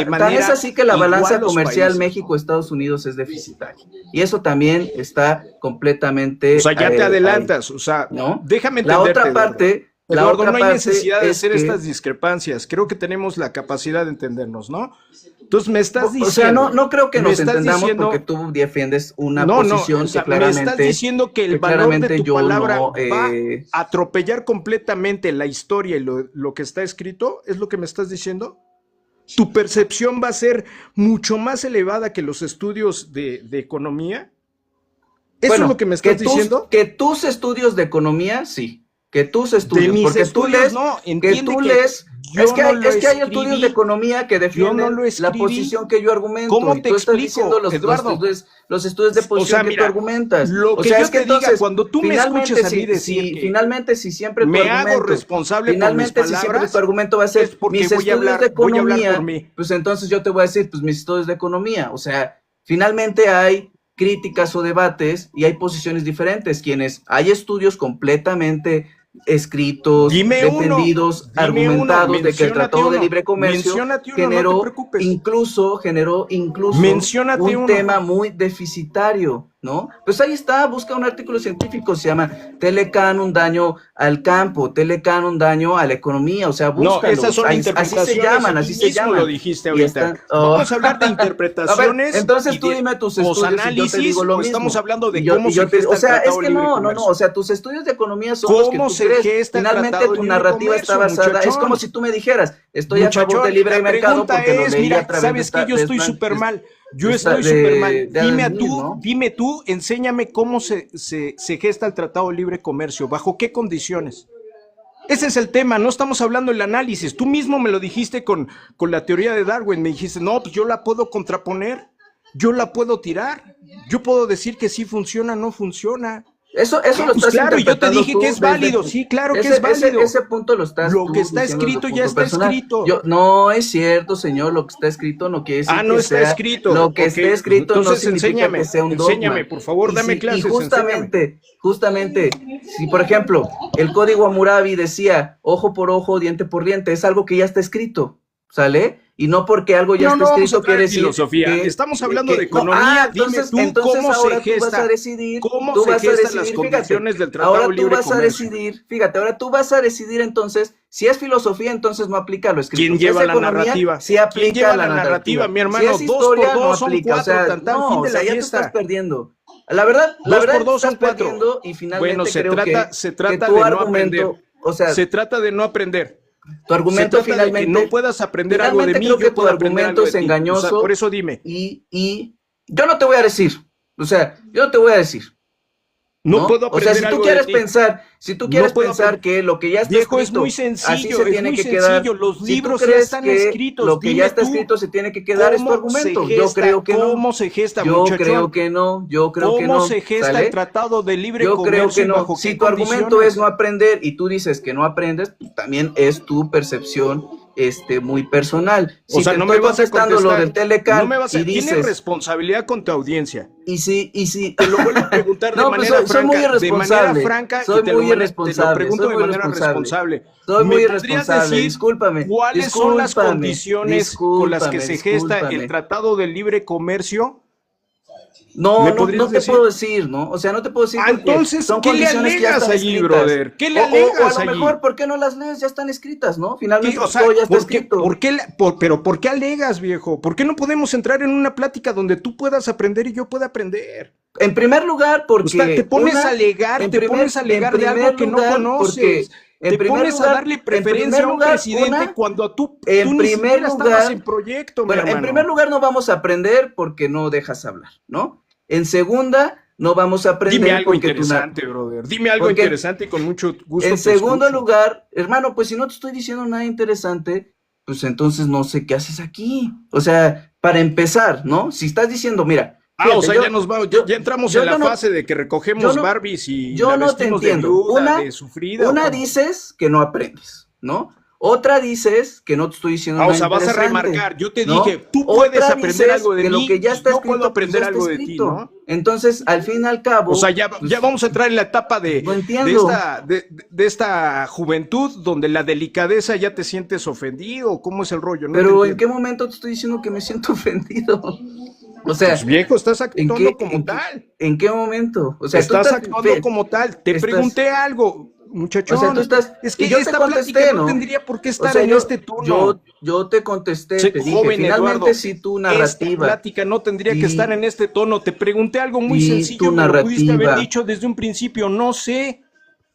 manera tan es así que la balanza comercial países. México-Estados Unidos es deficitaria. Y eso también está completamente... O sea, ya te adelantas, o sea, ¿no? Déjame entenderte. La otra parte... Eduardo, no hay necesidad de hacer estas discrepancias. Creo que tenemos la capacidad de entendernos, ¿no? Entonces me estás diciendo... O sea, no creo que nos entendamos porque tú defiendes una posición o sea, que claramente... me estás diciendo que el valor de tu palabra va a atropellar completamente la historia y lo que está escrito. ¿Es lo que me estás diciendo? ¿Tu percepción va a ser mucho más elevada que los estudios de economía? ¿Eso es lo que me estás diciendo? Que tus estudios de economía, sí. Que tus estudios, de mis porque estudios, tú lees, es que hay estudios de economía que defienden la posición que yo argumento. ¿Cómo te explico, diciendo los estudios de posición que tú argumentas. Lo que yo te diga, cuando tú me escuches a mí decir finalmente, si siempre me hago responsable finalmente, por mis si siempre tu argumento va a ser mis estudios de economía, pues entonces yo te voy a decir, pues mis estudios de economía. O sea, finalmente hay críticas o debates y hay posiciones diferentes, hay estudios completamente escritos, defendidos, argumentados de que el Tratado de Libre Comercio generó incluso un tema muy deficitario, ¿no? Pues ahí está, busca un artículo científico, se llama Telecan, un daño al campo, Telecan, un daño a la economía, o sea, búscalo. No, esas son interpretaciones, así se llaman. Lo dijiste ahorita. Vamos a hablar de interpretaciones. Ver, entonces tú dime tus estudios análisis, y yo te digo lo mismo. Estamos hablando de cómo se gesta o sea, el es que no, o sea, tus estudios de economía son los que tú crees. Finalmente tu narrativa está basada, es como si tú me dijeras, estoy a favor del libre mercado porque lo leí a través ¿sabes qué? Yo estoy súper mal. Yo estoy súper mal. Dime tú, enséñame cómo se gesta el Tratado de Libre Comercio, bajo qué condiciones. Ese es el tema, no estamos hablando del análisis. Tú mismo me lo dijiste con la teoría de Darwin, me dijiste, no, pues yo la puedo contraponer, yo la puedo tirar, yo puedo decir que sí funciona, no funciona. Eso lo estás claro, yo te dije que es válido, sí, claro que es válido. Ese punto lo estás Lo que está escrito ya está escrito. No es cierto, señor, lo que está escrito no quiere decir no está escrito. Lo que está escrito entonces, no significa que sea un dogma. Enséñame, por favor, dame clases. Y justamente, si por ejemplo, el Código Hammurabi decía ojo por ojo, diente por diente, es algo que ya está escrito, ¿sale? Y no porque algo ya está escrito quiere decir filosofía. Estamos hablando de economía. Entonces, dime tú cómo se gesta, tú vas a decidir, las condiciones del Tratado de Libre Comercio. Ahora tú vas a decidir entonces, si es filosofía, entonces no aplica lo escrito. ¿Quién lleva la narrativa? Sí aplica. ¿Quién lleva la narrativa, mi hermano? Si es historia, 2 por 2 no son aplica. 4, ya te estás perdiendo. La verdad, 2 por 2 son 4. Y finalmente bueno, se trata de no aprender. O sea, se trata de no aprender. Tu argumento finalmente de que no puedas aprender algo de mí, creo que tu argumento es engañoso. O sea, por eso dime. Y yo no te voy a decir. O sea, yo no te voy a decir. No puedo aprender. O sea, si tú quieres pensar, que lo que ya está escrito, es muy sencillo, así se tiene que quedar. Los libros ya están escritos. Lo que ya está escrito se tiene que quedar es tu argumento. Yo creo que no. ¿Cómo se gesta, Yo creo que no. ¿Cómo se gesta el Tratado de Libre Comercio? Yo creo que no. Si tu argumento es no aprender y tú dices que no aprendes, también es tu percepción muy personal. O Si sea, te no me estoy vas a contestando lo del contestar, no Telecan me vas a... y Tienes dices, responsabilidad con tu audiencia. y si, Te lo vuelvo a preguntar no, pues de manera franca y te lo pregunto soy de muy manera irresponsable, responsable. soy ¿Me muy podrías irresponsable, decir discúlpame, cuáles son las discúlpame, condiciones con las que discúlpame, se gesta el discúlpame. Tratado de Libre Comercio? No, ¿Me no, podrías no te puedo decir? decir, ¿no? O sea, no te puedo decir Ah, porque entonces, son ¿qué le condiciones que ya alegas están allí, escritas. brother? ¿Qué le O a alegas lo mejor, allí? ¿por qué no las lees? Ya están escritas, ¿no? ¿Qué? Finalmente, O pues, sea, todo ya está escrito. pero ¿por qué alegas, viejo? ¿Por qué no podemos entrar en una plática donde tú puedas aprender y yo pueda aprender? En primer lugar, O sea, porque te pones a alegar de algo que no conoces. Te pones a darle en preferencia primer a un lugar, presidente cuando tú en ni primer siquiera estabas en lugar, proyecto, mi bueno, en primer hermano. lugar no vamos a aprender porque no dejas hablar, ¿no? En segunda, no vamos a Dime aprender algo porque interesante, brother. Dime algo porque interesante y con mucho en gusto te segundo escucho. lugar, hermano, pues si no te estoy diciendo nada interesante, pues entonces no sé qué haces aquí. O sea, para empezar, ¿no? Si estás diciendo, mira, Ah, o fíjate, sea, ya nos vamos, yo, ya entramos yo, en la yo no, fase de que yo recogemos no, Barbies y yo la no te vestimos de entiendo. viuda, de sufrida, ¿o Una cómo? dices que no aprendes, ¿no? Otra dices que no te estoy diciendo Ah, o nada sea, vas a interesante, remarcar. Yo te dije, ¿no? tú puedes Otra aprender dices algo de que lo que mí ya y está yo puedo escrito, pues ya aprender está algo de ti, escrito. ¿no? Entonces, al fin y al O sea, cabo, ya pues, vamos a entrar en la etapa no de entiendo. esta juventud donde la delicadeza ya te sientes ofendido. ¿Cómo es el rollo? No te Pero ¿en qué entiendo. momento te estoy diciendo que me siento ofendido? O Pues sea, viejo, estás ¿en actuando qué, como en qué, tal. en qué momento? O sea, tú Estás estás, actuando como tal. Te estás, pregunté algo, o sea, tú muchachón. estás, Es y que yo te esta plática contesté, no ¿no? tendría por qué O estar sea, en este tono. yo te contesté, te dije, Joven finalmente Eduardo, sí tu esta narrativa, plática no tendría que estar sí, en este tono. Te pregunté algo muy sí tu sencillo, me lo pudiste haber narrativa, dicho desde un principio, no sé.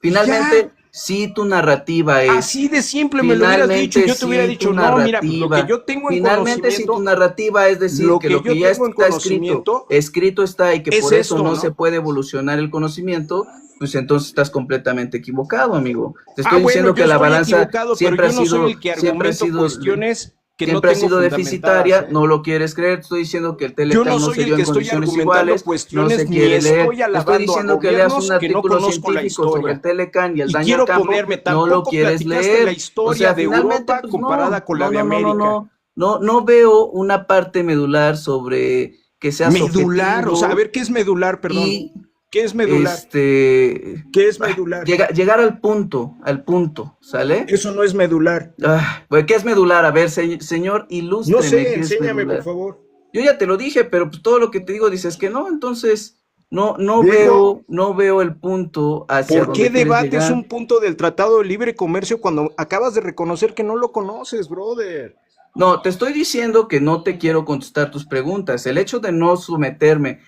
Y ya, finalmente sí tu narrativa es, así de simple me lo hubieras dicho y finalmente yo te hubiera sí tu dicho, no, mira, pues lo que narrativa, yo tengo en finalmente sí tu conocimiento, narrativa es decir lo que que lo que yo ya tengo en está escrito, conocimiento escrito está y que es por eso esto, no se ¿no? puede evolucionar el conocimiento, pues entonces estás completamente equivocado, amigo. Te Ah, estoy bueno, diciendo yo que la estoy balanza equivocado, pero yo no soy el que siempre ha argumento sido cuestiones que no siempre ha tengo sido fundamentadas, deficitaria, ¿eh? no lo quieres creer, te estoy diciendo que el Yo Telecan no no soy se el dio que en estoy condiciones argumentando iguales, no cuestiones se ni quiere leer, estoy te estoy alabando a diciendo que leas un gobiernos que no artículo conozco la científico sobre el historia. Telecan y el Y daño al quiero campo, ponerme, no lo tampoco quieres platicaste la leer, o historia sea, de finalmente, Europa pues comparada con la de América. no veo una parte medular sobre que seas Medular, o sea, a objetivo ver, ¿qué es medular? Perdón. y ¿Qué es medular? ¿Qué es medular? llegar al punto, ¿sale? Eso no es medular. Pues, ¿qué es medular? A ver, señor, No ilústreme sé, qué es enséñame, por medular. favor. Yo ya te lo dije, pero pues todo lo que te digo dices que no, entonces Viejo, no veo el punto hacia ¿por qué donde quieres debates llegar. un punto del Tratado de Libre Comercio cuando acabas de reconocer que no lo conoces, brother? No, te estoy diciendo que no te quiero contestar tus preguntas. El hecho de no someterme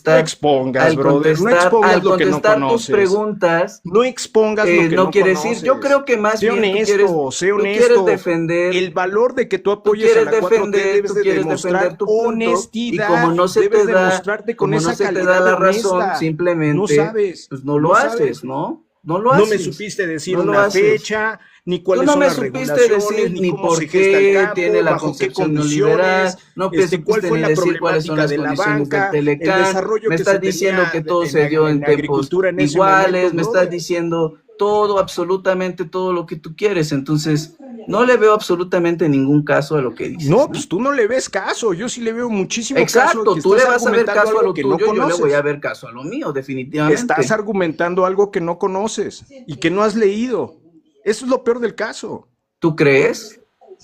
No expongas, brother, no expongas al lo que no contestar tus conoces. preguntas, No expongas lo que no no quiere decir, yo conoces. creo que más Sé bien honesto, sé tú quieres honesto. defender El valor de que tú apoyes a la 4T debes tú de quieres defender demostrar tu punto y honestidad. Debes demostrarte con como no esa se te da calidad de la razón, honesta. No simplemente, sabes, pues no lo no sabes. haces, ¿no? No lo No me haces, supiste decir no lo una haces. fecha, ni Tú cuáles no son me las supiste regulaciones, decir ni ni cómo se por gesta el qué tiene campo, la bajo qué concepción neoliberal, condiciones, no me cuál supiste fue ni la decir cuáles son problemática las de la condiciones del banca, el Telecán, desarrollo me que se estás diciendo tenía que todo se dio en en tiempos agricultura en ese iguales, momento, me estás brother. diciendo todo, absolutamente todo lo que tú quieres, entonces no le veo absolutamente ningún caso a lo que dices, No, ¿no? pues tú no le ves caso, yo sí le veo muchísimo caso a que Exacto, tú le estás vas a ver argumentando caso a algo lo que no tuyo, yo le voy a conoces. ver caso a lo mío, Estás definitivamente. argumentando algo que no conoces y que no has leído. Eso es lo peor del caso. ¿Tú crees?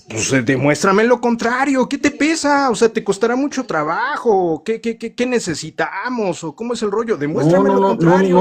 Pues demuéstrame lo contrario. ¿Qué te pesa? O sea, ¿te costará mucho trabajo? ¿Qué necesitamos? ¿O cómo es el rollo? No, Demuéstrame no, lo no, no, contrario.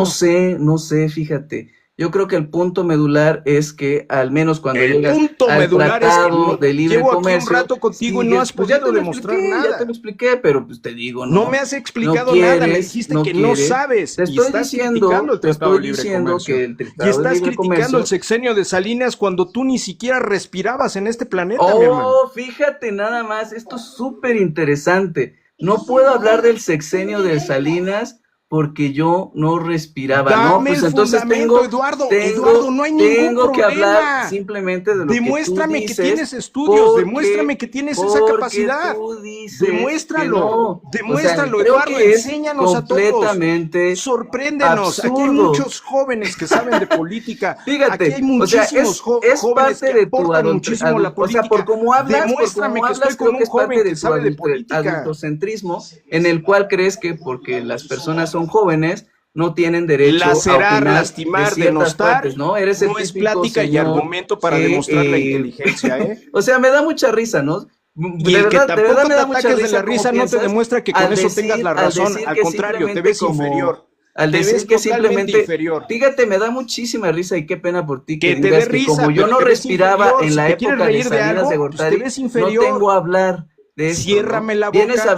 no sé, fíjate. Yo creo que el punto medular es que al menos cuando El llegas punto al medular es que Tratado no, de Libre llevo aquí un Comercio, rato contigo y no sigues, has pues podido demostrar ya te lo nada. expliqué, pero pues te digo, No me no, has no explicado nada. Me quieres, dijiste no que no quieres. sabes y estás criticando el Te Tratado estoy de Libre diciendo que Comercio. el Y Tratado de estás Libre criticando el Comercio. sexenio de Salinas cuando tú ni siquiera respirabas en este planeta, mi hermano. Oh, fíjate nada más, esto es súper interesante. No puedo hablar del sexenio de Salinas porque yo no respiraba. No, Dame pues el entonces fundamento, Eduardo. Eduardo, no hay ningún tengo que hablar problema. simplemente de lo que tú Demuéstrame que dices, tienes estudios, porque, demuéstrame que tienes esa porque capacidad. tú dices que Demuéstralo, no. O sea, demuéstralo, creo Eduardo, que es enséñanos a todos. completamente Sorpréndenos. Aquí hay absurdo. muchos jóvenes que saben de política. Aquí hay Fíjate, o sea, muchísimos es jóvenes que parte de tu aportan muchísimo a la o sea, política. por cómo Demuéstrame que estoy hablas, con creo que un es parte joven de que tu sabe de política. adultocentrismo, en el cual crees que porque las personas son jóvenes, no tienen derecho a Lacerar, opinar de lastimar, ciertas denostar, partes, ¿no? Eres el no es típico plática y señor argumento para que, demostrar la inteligencia, ¿eh? o sea, me da mucha risa, ¿no? Y el que De verdad tampoco me te da mucha ataques de la risa cómo risa no te piensas demuestra que con eso tengas la al razón. decir Al que contrario, te simplemente ves inferior. al Te decir ves que totalmente simplemente, inferior. fíjate, me da muchísima risa y qué pena por ti que Que te dé digas que como risa, yo pero no te ves respiraba inferior. en Si la te quieres época de reír de Salinas de algo, pues te Gortari, ves no tengo inferior. a hablar de esto, ¿no?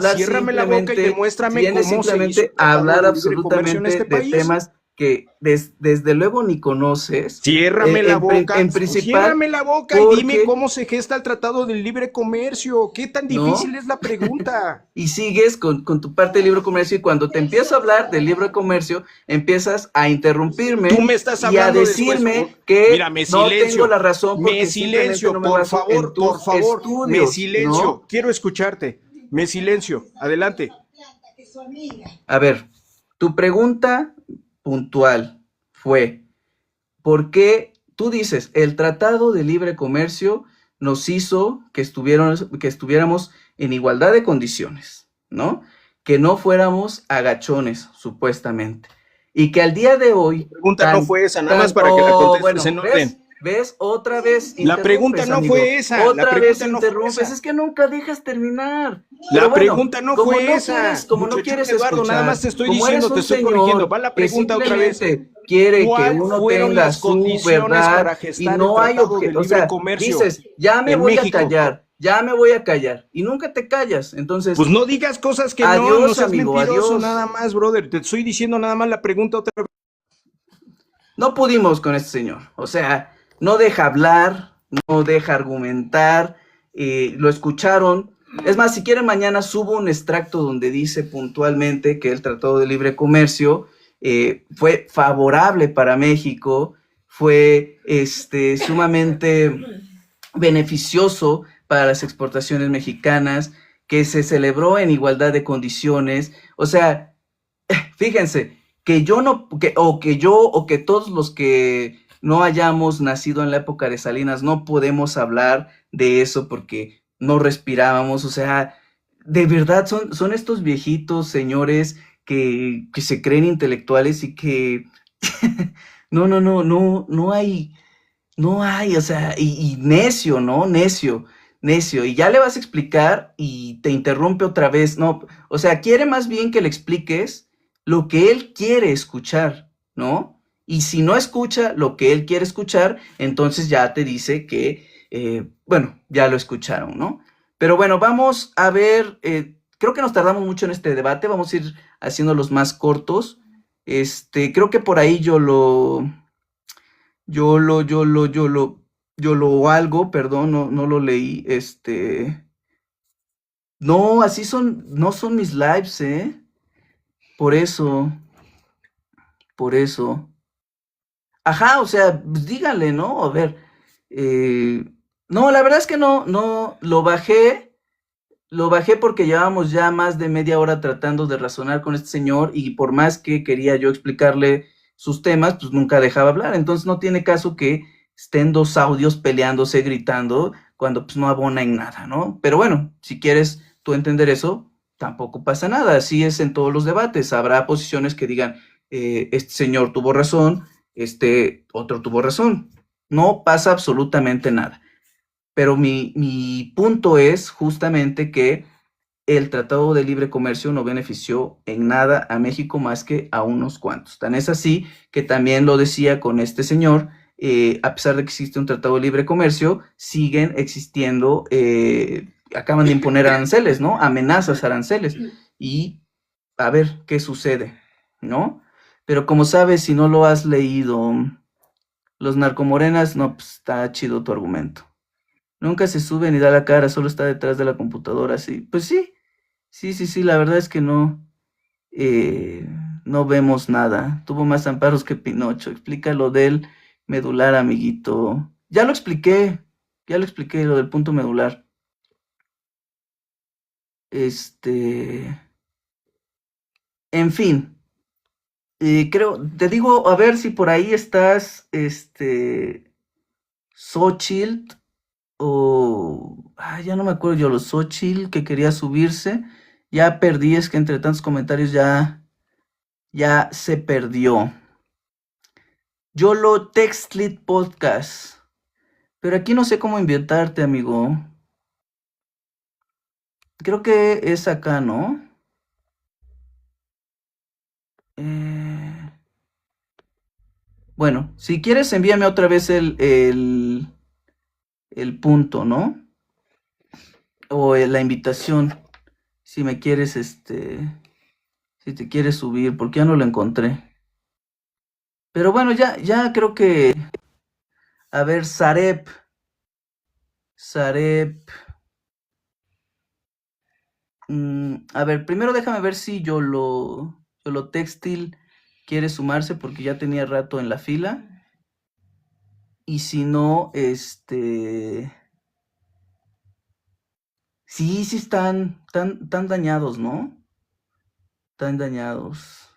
Cierrame la boca y demuéstrame Vienes cómo se hizo el simplemente a Tratado hablar de Libre Comercio en absolutamente este de país. temas que desde luego ni conoces, principal, Ciérrame la boca y dime porque, cómo se gesta el Tratado de Libre Comercio. ¿Qué tan difícil ¿no? es la pregunta? Y sigues con tu parte de libre comercio y cuando te empiezo a hablar del libre comercio, empiezas a Tú interrumpirme me estás y a hablando después. decirme Mira, que me no tengo silencio. la razón Me porque simplemente no silencio, me baso en por tus favor. Me estudios, silencio. ¿no? Quiero escucharte. Me silencio. Adelante. A ver, tu pregunta puntual fue, ¿por qué tú dices, el Tratado de Libre Comercio nos hizo que estuviéramos en igualdad de condiciones, ¿no? Que no fuéramos agachones, supuestamente. Y que al día de La hoy, pregunta no fue esa, nada más para que la no, contestes bueno, en ¿ves? orden. ¿Ves? Otra vez La pregunta interrumpes, no amigo. fue esa. La Otra vez pregunta no fue interrumpes. esa. Es que nunca dejas terminar. Pero La bueno, pregunta no fue esa. como no Muchachón quieres Eduardo, nada más escuchar, te estoy como eres diciendo, te un estoy corrigiendo. señor Va la que pregunta otra vez. simplemente quiere que ¿Cuál uno fueron tenga las su condiciones para verdad y gestar el no hay Tratado de o Libre sea, Comercio dices, ya me en voy a México? callar, ya me voy a callar y nunca te callas. Entonces, Pues no digas cosas que no adiós, seas amigo, mentiroso adiós. nada más, brother. Te estoy diciendo nada más la pregunta otra vez. No pudimos con este señor. O sea, no deja hablar, no deja argumentar, lo escucharon. Es más, si quieren mañana subo un extracto donde dice puntualmente que el Tratado de Libre Comercio fue favorable para México, fue sumamente beneficioso para las exportaciones mexicanas, que se celebró en igualdad de condiciones. O sea, fíjense, que yo no, o que todos los que no hayamos nacido en la época de Salinas no podemos hablar de eso porque no respirábamos, o sea, de verdad son estos viejitos señores que se creen intelectuales y que no hay, o sea, y necio, ¿no? Necio, y ya le vas a explicar y te interrumpe otra vez, no, o sea, quiere más bien que le expliques lo que él quiere escuchar, ¿no? Y si no escucha lo que él quiere escuchar, entonces ya te dice que, bueno, ya lo escucharon, ¿no? Pero bueno, vamos a ver, creo que nos tardamos mucho en este debate, vamos a ir haciéndolos más cortos. Creo que por ahí yo lo algo, perdón, no lo leí, no, así son, no son mis lives, por eso, por eso. Ajá, o sea, pues díganle, ¿no? A ver, eh, no, la verdad es que no, lo bajé porque llevábamos ya más de media hora tratando de razonar con este señor y por más que quería yo explicarle sus temas, pues nunca dejaba hablar. Entonces no tiene caso que estén dos audios peleándose, gritando, cuando pues no abona en nada, ¿no? Pero bueno, si quieres tú entender eso, tampoco pasa nada. Así es en todos los debates. Habrá posiciones que digan, este señor tuvo razón, este otro tuvo razón. No pasa absolutamente nada. Pero mi punto es justamente que el Tratado de Libre Comercio no benefició en nada a México más que a unos cuantos. Tan es así que también lo decía con este señor, a pesar de que existe un Tratado de Libre Comercio, siguen existiendo, acaban de imponer aranceles, ¿no? Amenazas aranceles. Y a ver qué sucede, ¿no? Pero como sabes, si no lo has leído, los narcomorenas, no, pues está chido tu argumento. Nunca se sube ni da la cara, solo está detrás de la computadora, sí. Pues sí, sí, la verdad es que no. eh, no vemos nada. Tuvo más amparos que Pinocho. Explica lo del medular, amiguito. Ya lo expliqué, lo del punto medular. Este, en fin, creo, te digo, a ver si por ahí estás, Xochitl, ya no me acuerdo yo, los Xochitl que quería subirse. Ya perdí, es que entre tantos comentarios ya se perdió. YOLO Textlit Podcast. Pero aquí no sé cómo invitarte, amigo. Creo que es acá, ¿no? Eh, bueno, si quieres envíame otra vez el punto, ¿no? O la invitación. Si me quieres, si te quieres subir, porque ya no lo encontré. Pero bueno, ya creo que, a ver, Sarep, a ver, primero déjame ver si yo lo Textil quiere sumarse porque ya tenía rato en la fila. Y si no, sí están tan dañados, ¿no? Tan dañados.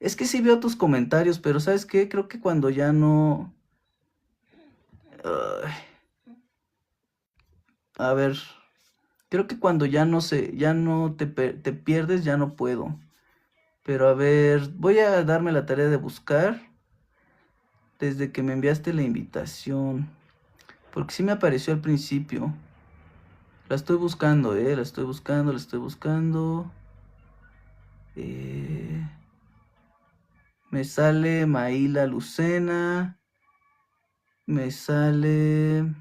Es que sí veo tus comentarios, pero ¿sabes qué? Creo que cuando ya no... Ay, a ver, creo que cuando ya no te pierdes, ya no puedo. Pero a ver, voy a darme la tarea de buscar desde que me enviaste la invitación. Porque sí me apareció al principio. La estoy buscando, la estoy buscando, la estoy buscando. Eh, Me sale Maíla Lucena. Me sale...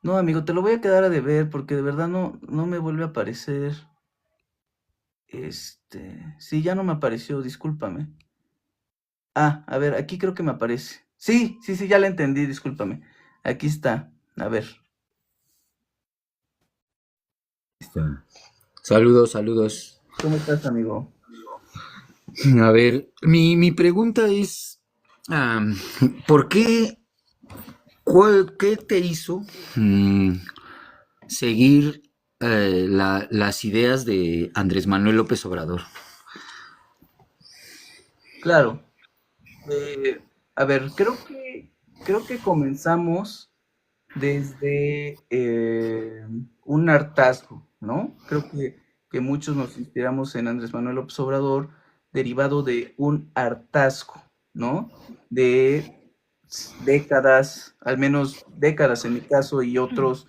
No, amigo, te lo voy a quedar a deber porque de verdad no me vuelve a aparecer. Sí, ya no me apareció, discúlpame. A ver, aquí creo que me aparece. Sí, ya la entendí, discúlpame. Aquí está. A ver. Está. Saludos, saludos. ¿Cómo estás, amigo? A ver, mi pregunta es, am, ¿por qué, qué te hizo seguir las ideas de Andrés Manuel López Obrador? Claro. A ver, creo que comenzamos desde un hartazgo, ¿no? Creo que muchos nos inspiramos en Andrés Manuel López Obrador, derivado de un hartazgo, ¿no? De décadas, al menos décadas en mi caso, y otros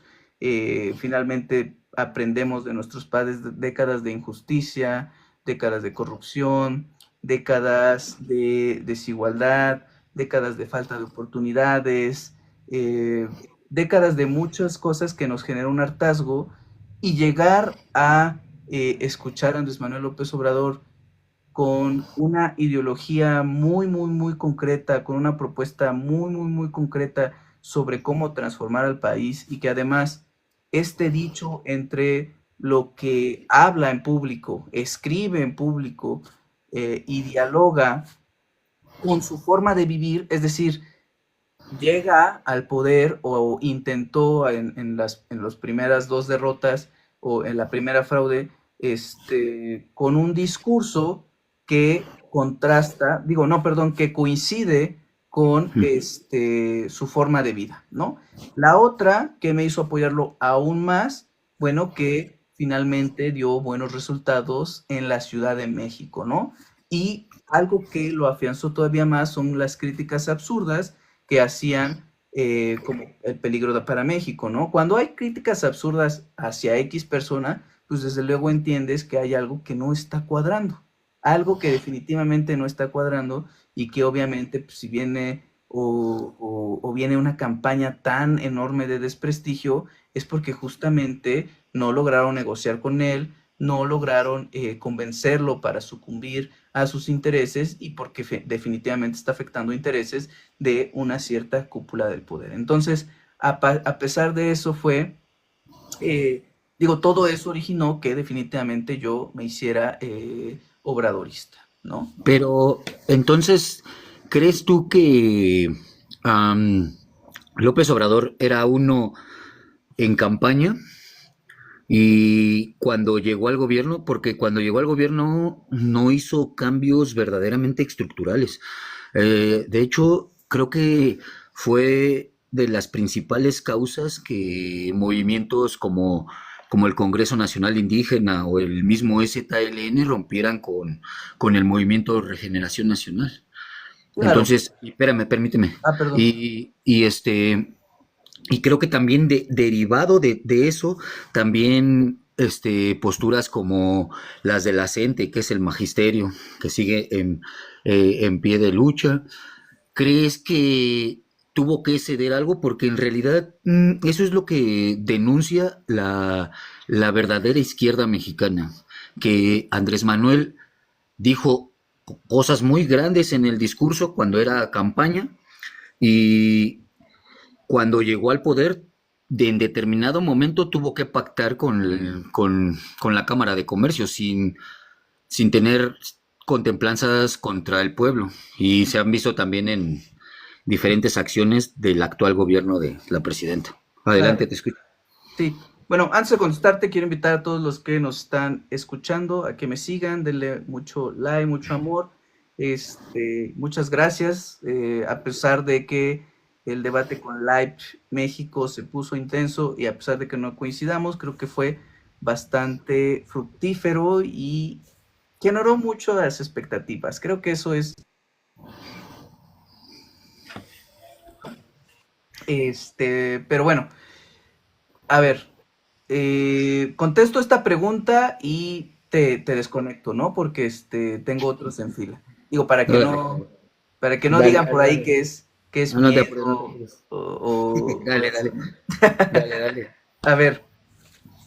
finalmente aprendemos de nuestros padres, décadas de injusticia, décadas de corrupción, décadas de desigualdad, décadas de falta de oportunidades, eh, décadas de muchas cosas que nos generan un hartazgo, y llegar a escuchar a Andrés Manuel López Obrador con una ideología muy concreta, con una propuesta muy concreta sobre cómo transformar al país, y que además este dicho entre lo que habla en público, escribe en público y dialoga con su forma de vivir, es decir, llega al poder o intentó en las primeras dos derrotas o en la primera fraude, con un discurso que contrasta, digo, no, perdón, que coincide con su forma de vida, ¿no? La otra que me hizo apoyarlo aún más, bueno, que finalmente dio buenos resultados en la Ciudad de México, ¿no? Y algo que lo afianzó todavía más son las críticas absurdas que hacían como el peligro para México, ¿no? Cuando hay críticas absurdas hacia X persona, pues desde luego entiendes que hay algo que no está cuadrando, algo que definitivamente no está cuadrando, y que obviamente pues, si viene o viene una campaña tan enorme de desprestigio, es porque justamente no lograron negociar con él, no lograron convencerlo para sucumbir a sus intereses, y porque definitivamente está afectando intereses de una cierta cúpula del poder. Entonces, a pesar de eso fue, eh, digo, todo eso originó que definitivamente yo me hiciera obradorista, ¿no? Pero entonces, ¿crees tú que am, López Obrador era uno en campaña y cuando llegó al gobierno, porque cuando llegó al gobierno no hizo cambios verdaderamente estructurales? De hecho, creo que fue de las principales causas que movimientos como el Congreso Nacional Indígena o el mismo ZLN rompieran con el movimiento de Regeneración Nacional. Claro. Entonces, espérame, permíteme. Ah, perdón. Y creo que también derivado de eso, también posturas como las de la CENTE, que es el magisterio, que sigue en pie de lucha. ¿Crees que tuvo que ceder algo? Porque en realidad eso es lo que denuncia la verdadera izquierda mexicana, que Andrés Manuel dijo cosas muy grandes en el discurso cuando era campaña y cuando llegó al poder, en determinado momento tuvo que pactar con la Cámara de Comercio sin tener contemplanzas contra el pueblo. Y se han visto también en diferentes acciones del actual gobierno de la presidenta. Claro. Adelante, te escucho. Sí. Bueno, antes de contestarte, quiero invitar a todos los que nos están escuchando a que me sigan, denle mucho like, mucho amor. Muchas gracias. A pesar de que el debate con Live México se puso intenso y a pesar de que no coincidamos, creo que fue bastante fructífero y generó mucho las expectativas. Creo que eso es, pero bueno, a ver, contesto esta pregunta y te desconecto, ¿no? Porque tengo otros en fila. Digo, Dale, para que no dale. digan por ahí que es No, no te apures, no te miedo apures. o Dale, eso. dale, dale, dale. A ver,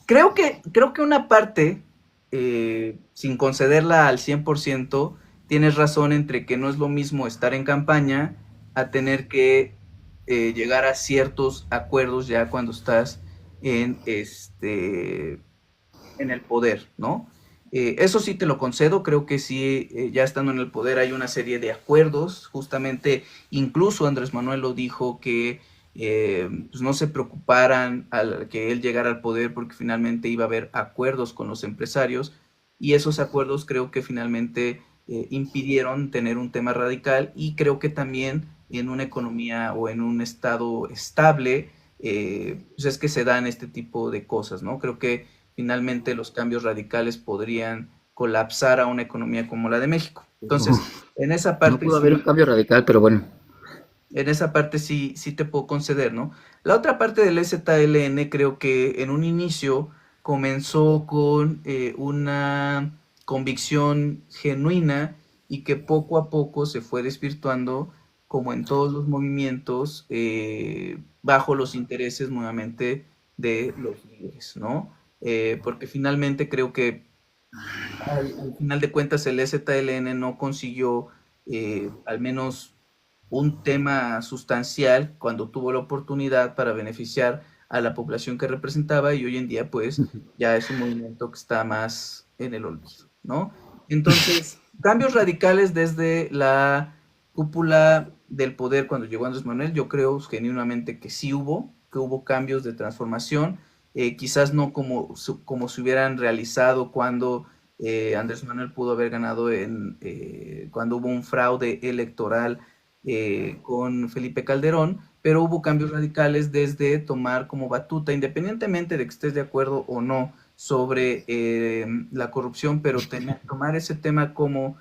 creo que una parte, sin concederla al 100%, tienes razón entre que no es lo mismo estar en campaña a tener que llegar a ciertos acuerdos ya cuando estás en en el poder, ¿no? Eso sí te lo concedo, creo que sí, ya estando en el poder hay una serie de acuerdos, justamente incluso Andrés Manuel lo dijo que pues no se preocuparan al que él llegara al poder porque finalmente iba a haber acuerdos con los empresarios y esos acuerdos creo que finalmente impidieron tener un tema radical y creo que también en una economía o en un estado estable pues es que se dan este tipo de cosas, ¿no? Creo que finalmente los cambios radicales podrían colapsar a una economía como la de México. Entonces, en esa No parte pudo haber un sí, cambio radical, pero bueno. en esa parte sí, sí te puedo conceder, ¿no? La otra parte del EZLN creo que en un inicio comenzó con una convicción genuina y que poco a poco se fue desvirtuando, como en todos los movimientos, bajo los intereses nuevamente de los líderes, ¿no? Porque finalmente creo que al final de cuentas el EZLN no consiguió al menos un tema sustancial cuando tuvo la oportunidad para beneficiar a la población que representaba y hoy en día pues ya es un movimiento que está más en el olvido, ¿no? Entonces, cambios radicales desde la cúpula del poder cuando llegó Andrés Manuel, yo creo genuinamente que hubo cambios de transformación, quizás no como se hubieran realizado cuando Andrés Manuel pudo haber ganado cuando hubo un fraude electoral con Felipe Calderón, pero hubo cambios radicales desde tomar como batuta, independientemente de que estés de acuerdo o no sobre la corrupción, pero tomar ese tema como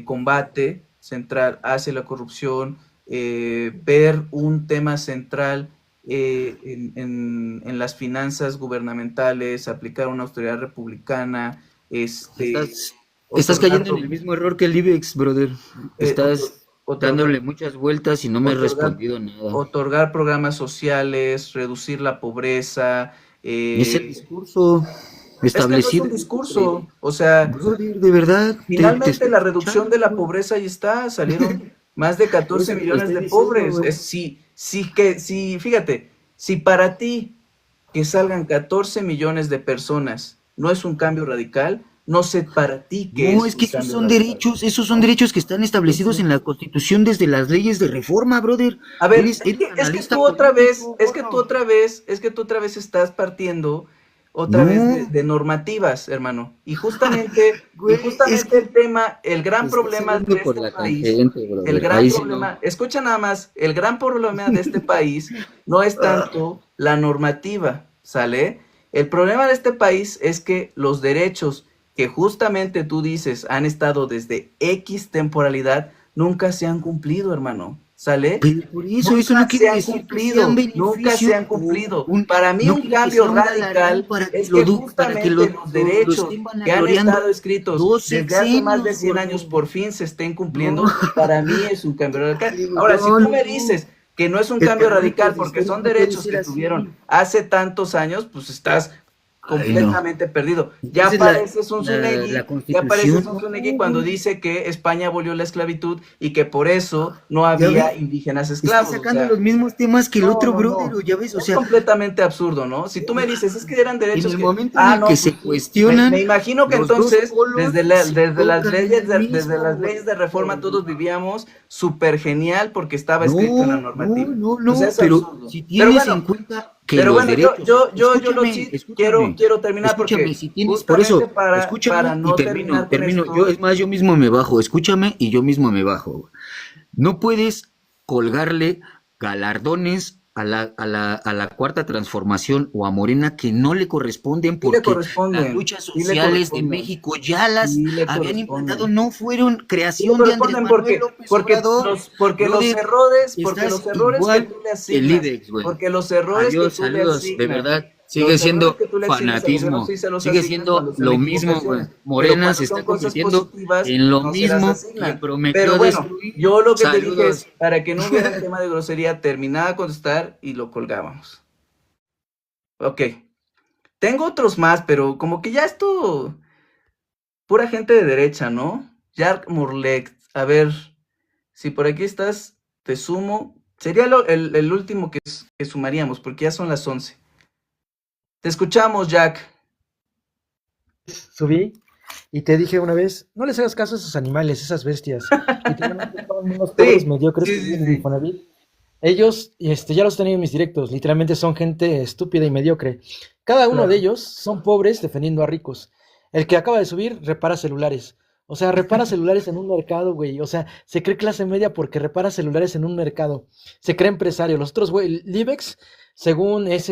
combate central hacia la corrupción, ver un tema central en las finanzas gubernamentales, aplicar una austeridad republicana, Estás, estás otorgar, cayendo en el mismo error que el IBEX, brother. Estás otorgar dándole muchas vueltas y no me has otorgar, respondido nada. otorgar programas sociales, reducir la pobreza. Es el discurso Es que no es establecido un en este país. discurso, o sea, Brother, de verdad, te finalmente estoy la reducción de la escuchando. pobreza ahí está, salieron más de Por 14 eso te lo millones estoy de diciendo, pobres. güey. Sí, sí que, sí, fíjate, si para ti que salgan 14 millones de personas, ¿no es un cambio radical? No sé para ti qué No, es es que un cambio radical, esos son ¿no? derechos que están establecidos Entonces, en la Constitución desde las leyes de reforma, brother. a ver, Eres es que analista tú otra vez, político, gordo. es que tú otra vez estás partiendo otra vez No, de normativas, hermano. Y güey, es justamente que el tema, el gran estás problema de hablando por este la país, tangente, el brother. gran Ahí sí no. problema, escucha nada más, el gran problema de este país no es tanto la normativa, ¿sale? El problema de este país es que los derechos que justamente tú dices han estado desde X temporalidad nunca se han cumplido, hermano, ¿sale? Pero por eso no Nunca se quiere han decir que sea un cumplido, nunca beneficio se han o cumplido. un, Para mí no un quiere que cambio sea un galardón radical es que para que justamente los lo derechos estén que han estado vanagloriando escritos dos desde hace más de sexenios, 100 años gordo. por fin se estén No, cumpliendo. Para mí es un cambio radical. ay, Ahora, si no, tú me no. dices que no es un El cambio parlamento radical de porque historia son no puede derechos ser que tuvieron así. hace tantos años, pues estás Ay, no. completamente perdido. Entonces la Ya pareces constitución, un no, Zunegui cuando güey. dice que España abolió la esclavitud y que por eso no Ya había ves, indígenas está esclavos. O sacando sea, los mismos temas que el no, otro no, brother, no. o ya ves, o Es sea, completamente absurdo, ¿no? Si tú me dices, es que eran en derechos el que, momento en el que no, pues se sí. Me cuestionan, imagino que los dos entonces, polos se tocan en el desde mismo, las güey. leyes de reforma, todos vivíamos súper genial porque estaba escrito en la No, no, normativa. no, O sea, no, es pero absurdo. si tienes en cuenta que los derechos, Yo lo escúchame, sí escúchame, quiero terminar escúchame, porque si tienes, por justamente eso, escúchame para y no termino, terminar con termino, yo, esto, es más, yo mismo me bajo, escúchame y yo mismo me bajo. No puedes colgarle galardones a la cuarta transformación o a Morena que no le corresponden sí le porque las corresponden, luchas sí le sociales de corresponden, México ya las sí le habían implantado, corresponden. no fueron Sí le creación de Andrés corresponden Manuel López Obrador. Brother, porque estás los errores que igual tú le que el asignas, IDEX, güey. porque los errores que Adiós, tú le saludos, de asignas, verdad, sigue los errores siendo que tú le asignas al gobierno fanatismo, sí se los sigue asignas siendo cuando son lo mismo, güey. equivocaciones, pero Morena se cuando son está cosas convirtiendo positivas en lo no se las mismo que asignan. Pero prometió bueno, destruir. yo lo que te dije es, Saludos. para que no hubiera el tema de grosería, terminaba de contestar y lo colgábamos. Ok, tengo otros más, pero como que ya esto, pura gente de derecha, ¿no? Jark Murlek, a ver, si por aquí estás, te sumo. Sería el último que sumaríamos, porque ya son las 11. Te escuchamos, Jack. Subí y te dije una vez, no les hagas caso a esos animales, esas bestias. Literalmente son unos pobres Sí, mediocres sí, que sí, viven en sí. Infonavit. Ellos, ya los tenía en mis directos, literalmente son gente estúpida y mediocre. Cada uno de Claro. ellos son pobres defendiendo a ricos. El que acaba de subir repara celulares. O sea, repara celulares en un mercado, güey. O sea, se cree clase media porque repara celulares en un mercado. Se cree empresario. Los otros, güey, Libex, según es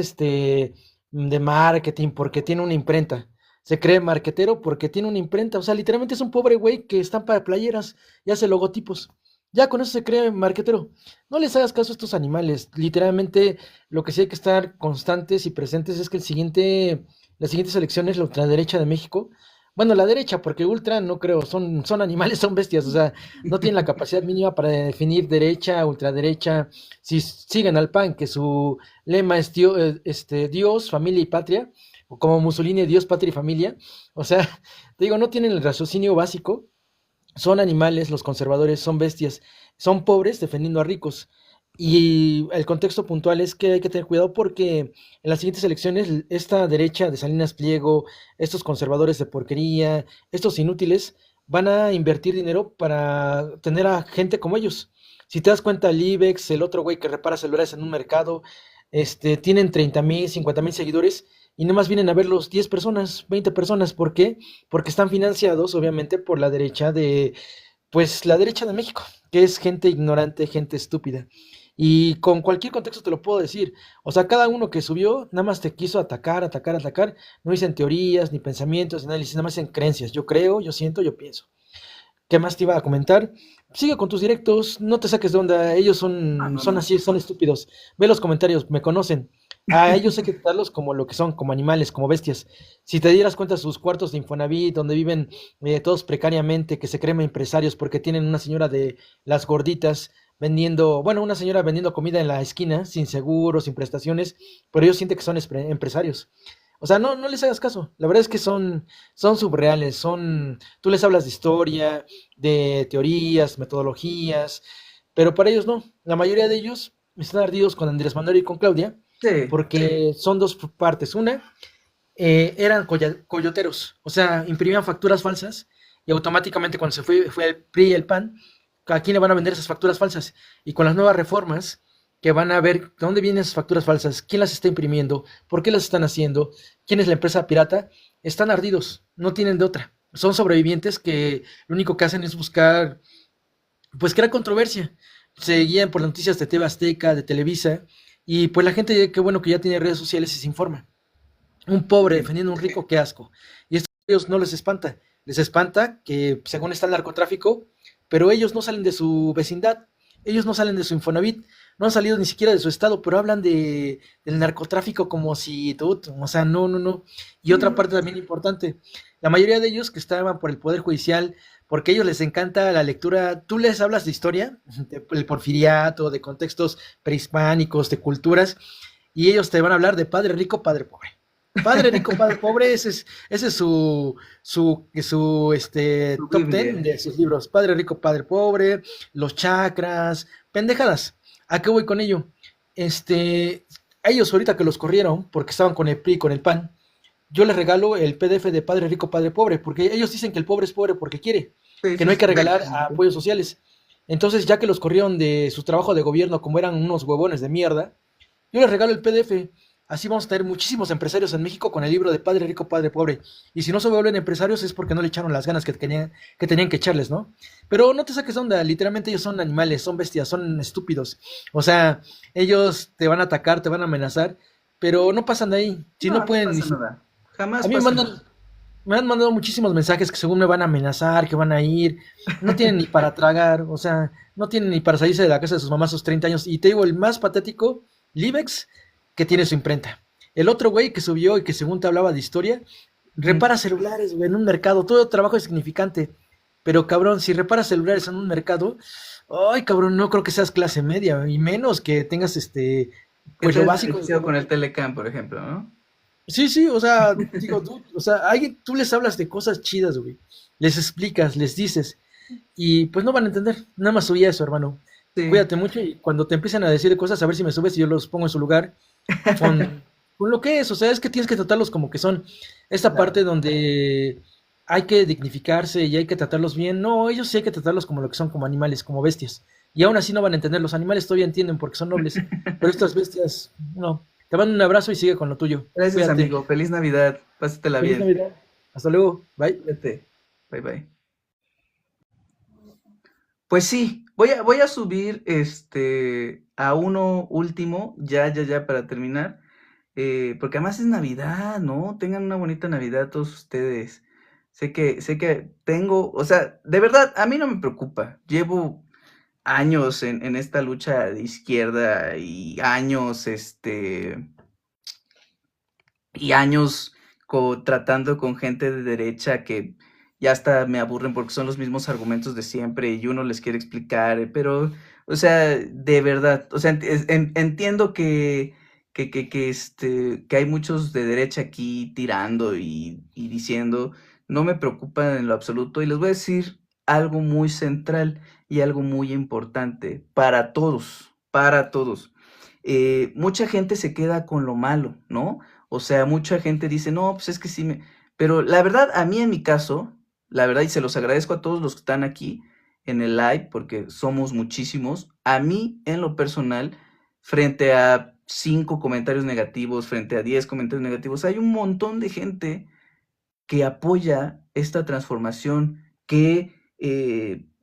de marketing, porque tiene una imprenta. Se cree marquetero porque tiene una imprenta. O sea, literalmente es un pobre güey que estampa playeras y hace logotipos. Ya con eso se cree marquetero. No les hagas caso a estos animales. Literalmente, lo que sí hay que estar constantes y presentes es que las siguientes elecciones, la ultraderecha de México, bueno, la derecha, porque ultra no creo, son animales, son bestias, o sea, no tienen la capacidad mínima para definir derecha, ultraderecha. Si siguen al PAN, que su lema es Dios, familia y patria, o como Mussolini, Dios, patria y familia, o sea, te digo, no tienen el raciocinio básico, son animales, los conservadores son bestias, son pobres defendiendo a ricos. Y el contexto puntual es que hay que tener cuidado porque en las siguientes elecciones esta derecha de Salinas Pliego, estos conservadores de porquería, estos inútiles, van a invertir dinero para tener a gente como ellos. Si te das cuenta, el IBEX, el otro güey que repara celulares en un mercado, tienen 30,000, 50,000 seguidores y nomás vienen a verlos 10 personas, 20 personas. ¿Por qué? Porque están financiados, obviamente, por la derecha pues la derecha de México, que es gente ignorante, gente estúpida. Y con cualquier contexto te lo puedo decir. O sea, cada uno que subió, nada más te quiso atacar, atacar, atacar. No dicen teorías, ni pensamientos, ni análisis, nada más en creencias. Yo creo, yo siento, yo pienso. ¿Qué más te iba a comentar? Sigue con tus directos, no te saques de onda, ellos Ah, no, son no. así, son estúpidos. Ve los comentarios, me conocen. A ellos hay que tratarlos como lo que son, como animales, como bestias. Si te dieras cuenta sus cuartos de Infonavit, donde viven todos precariamente, que se creen empresarios porque tienen una señora de las gorditas vendiendo, bueno, una señora vendiendo comida en la esquina, sin seguro, sin prestaciones, pero ellos sienten que son empresarios. O sea, no les hagas caso. La verdad es que son subreales, tú les hablas de historia, de teorías, metodologías, pero para ellos no. La mayoría de ellos están ardidos con Andrés Manuel y con Claudia, Sí, porque son dos partes. Una, eran coyoteros, o sea, imprimían facturas falsas y automáticamente cuando fue el PRI y el PAN, ¿a quién le van a vender esas facturas falsas? Y con las nuevas reformas, que van a ver de dónde vienen esas facturas falsas, quién las está imprimiendo, por qué las están haciendo, quién es la empresa pirata, están ardidos, no tienen de otra. Son sobrevivientes que lo único que hacen es buscar, pues, crear controversia. Se guían por las noticias de TV Azteca, de Televisa, y pues la gente, qué bueno que ya tiene redes sociales y se informa. Un pobre sí, defendiendo a un rico, qué asco. Y esto a ellos no les espanta que según está el narcotráfico, pero ellos no salen de su vecindad, ellos no salen de su Infonavit, no han salido ni siquiera de su estado, pero hablan del narcotráfico como si, o sea, no, no, no. Y otra parte también importante, la mayoría de ellos que estaban por el Poder Judicial, porque a ellos les encanta la lectura, tú les hablas de historia, del porfiriato, de contextos prehispánicos, de culturas, y ellos te van a hablar de padre rico, padre pobre. Padre rico, padre pobre, ese es su su top 10 Biblia. de sus libros. Padre rico, padre pobre, los chakras, pendejadas. ¿A qué voy con ello? A ellos ahorita que los corrieron, porque estaban con el PRI, con el PAN, yo les regalo el PDF de Padre rico, padre pobre, porque ellos dicen que el pobre es pobre porque quiere, Sí, que sí, no hay sí, que regalar exactamente. apoyos sociales. Entonces, ya que los corrieron de su trabajo de gobierno, como eran unos huevones de mierda, yo les regalo el PDF. Así vamos a tener muchísimos empresarios en México con el libro de Padre Rico, Padre Pobre. Y si no se vuelven empresarios es porque no le echaron las ganas que tenían que echarles, ¿no? Pero no te saques onda, literalmente ellos son animales, son bestias, son estúpidos. O sea, ellos te van a atacar, te van a amenazar, pero no pasan de ahí. Si No, no no pueden, pasa nada. a Jamás mí pasa nada. me han mandado muchísimos mensajes que según me van a amenazar, que van a ir, no tienen ni para tragar, o sea, no tienen ni para salirse de la casa de sus mamás a sus 30 años. Y te digo, el más patético, Libex, que tiene su imprenta. El otro güey que subió y que según te hablaba de historia, Ujú. repara celulares, güey, en un mercado. Todo trabajo es significante. Pero cabrón, si reparas celulares en un mercado, ay, cabrón, no creo que seas clase media, y menos que tengas Que pues te lo has básico de beneficiado con tener. el Telecam, por ejemplo, ¿no? Sí, sí, o sea, digo, o sea, tú les hablas de cosas chidas, güey. Les explicas, les dices, y pues no van a entender. Nada más subí eso, hermano. Sí. Cuídate mucho y cuando te empiecen a decir cosas, a ver si me subes y yo los pongo en su lugar con lo que es. O sea, es que tienes que tratarlos como que son. Esta Claro. parte donde hay que dignificarse y hay que tratarlos bien. No, ellos sí hay que tratarlos como lo que son, como animales, como bestias. Y aún así no van a entender. Los animales todavía entienden porque son nobles, pero estas bestias, no. Te mando un abrazo y sigue con lo tuyo. Gracias, Cuídate. amigo. Feliz Navidad. Pásatela Feliz bien. Navidad. Hasta luego. Bye. Cuídate. Bye, bye. Pues sí, voy a subir a uno último, ya para terminar. Porque además es Navidad, ¿no? Tengan una bonita Navidad todos ustedes. Sé que tengo, o sea, de verdad, a mí no me preocupa. Llevo años en esta lucha de izquierda y años, y años tratando con gente de derecha que ya hasta me aburren porque son los mismos argumentos de siempre y uno les quiere explicar, pero, o sea, de verdad, o sea, entiendo que hay muchos de derecha aquí tirando y diciendo, no me preocupa en lo absoluto y les voy a decir algo muy central y algo muy importante para todos, para todos. Mucha gente se queda con lo malo, ¿no? O sea, mucha gente dice, no, pues es que sí me... Pero la verdad, a mí en mi caso, la verdad, y se los agradezco a todos los que están aquí en el live, porque somos muchísimos, a mí en lo personal, frente a 5 comentarios negativos, frente a 10 comentarios negativos, hay un montón de gente que apoya esta transformación, que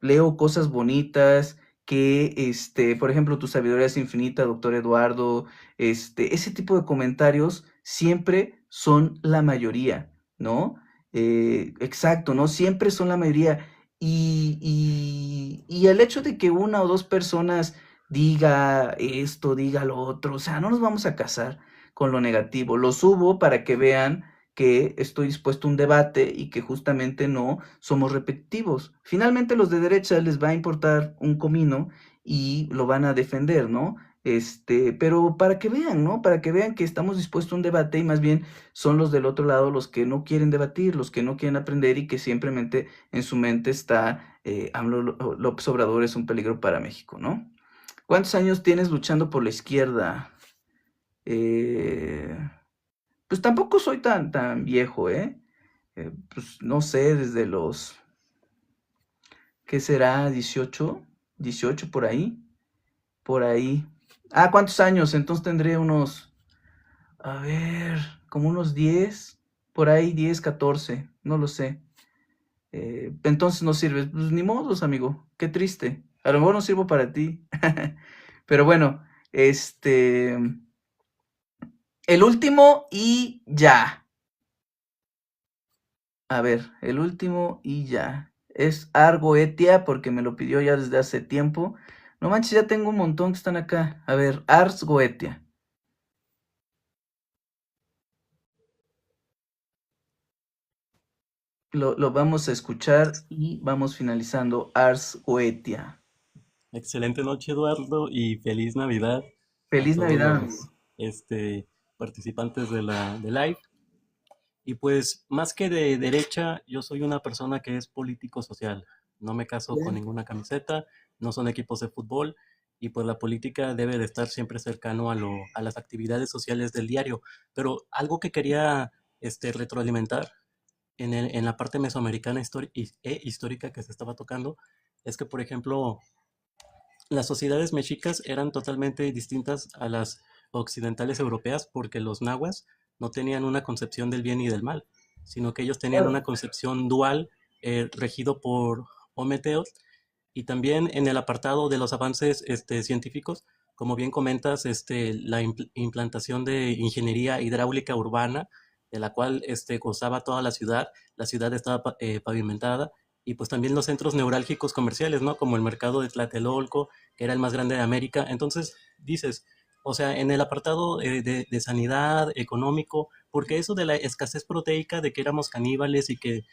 leo cosas bonitas, que, por ejemplo, tu sabiduría es infinita, doctor Eduardo, ese tipo de comentarios siempre son la mayoría, ¿no? Exacto, ¿no? Siempre son la mayoría. Y el hecho de que una o dos personas diga esto, diga lo otro, o sea, no nos vamos a casar con lo negativo. Lo subo para que vean que estoy dispuesto a un debate y que justamente no somos repetitivos. Finalmente los de derecha les va a importar un comino y lo van a defender, ¿no? Pero para que vean, ¿no? Para que vean que estamos dispuestos a un debate y más bien son los del otro lado los que no quieren debatir, los que no quieren aprender y que simplemente en su mente está AMLO López Obrador es un peligro para México, ¿no? ¿Cuántos años tienes luchando por la izquierda? Eh, pues tampoco soy tan viejo, ¿eh? Pues no sé, desde los, ¿qué será? 18, 18 por ahí, por ahí. Ah, ¿cuántos años? Entonces tendré unos, a ver, como unos 10, por ahí 10, 14, no lo sé. Entonces no sirves. Pues ni modos, amigo. Qué triste. A lo mejor no sirvo para ti. Pero bueno, este. El último y ya. A ver, el último y ya. Es Argoetia porque me lo pidió ya desde hace tiempo. No manches, ya tengo un montón que están acá. A ver, Ars Goetia. Lo vamos a escuchar y vamos finalizando. Ars Goetia. Excelente noche, Eduardo, y feliz Navidad a Feliz todos Navidad. los participantes de live. Y pues, más que de derecha, yo soy una persona que es político social. No me caso con ninguna camiseta, no son equipos de fútbol, y pues la política debe de estar siempre cercano a las actividades sociales del diario. Pero algo que quería retroalimentar en la parte mesoamericana histórica que se estaba tocando, es que, por ejemplo, las sociedades mexicas eran totalmente distintas a las occidentales europeas porque los nahuas no tenían una concepción del bien y del mal, sino que ellos tenían una concepción dual regido por Ometeotl. Y también en el apartado de los avances científicos, como bien comentas, la implantación de ingeniería hidráulica urbana, de la cual gozaba toda la ciudad estaba pavimentada, y pues también los centros neurálgicos comerciales, ¿no? Como el mercado de Tlatelolco, que era el más grande de América. Entonces, dices, o sea, en el apartado de sanidad, económico, porque eso de la escasez proteica, de que éramos caníbales y que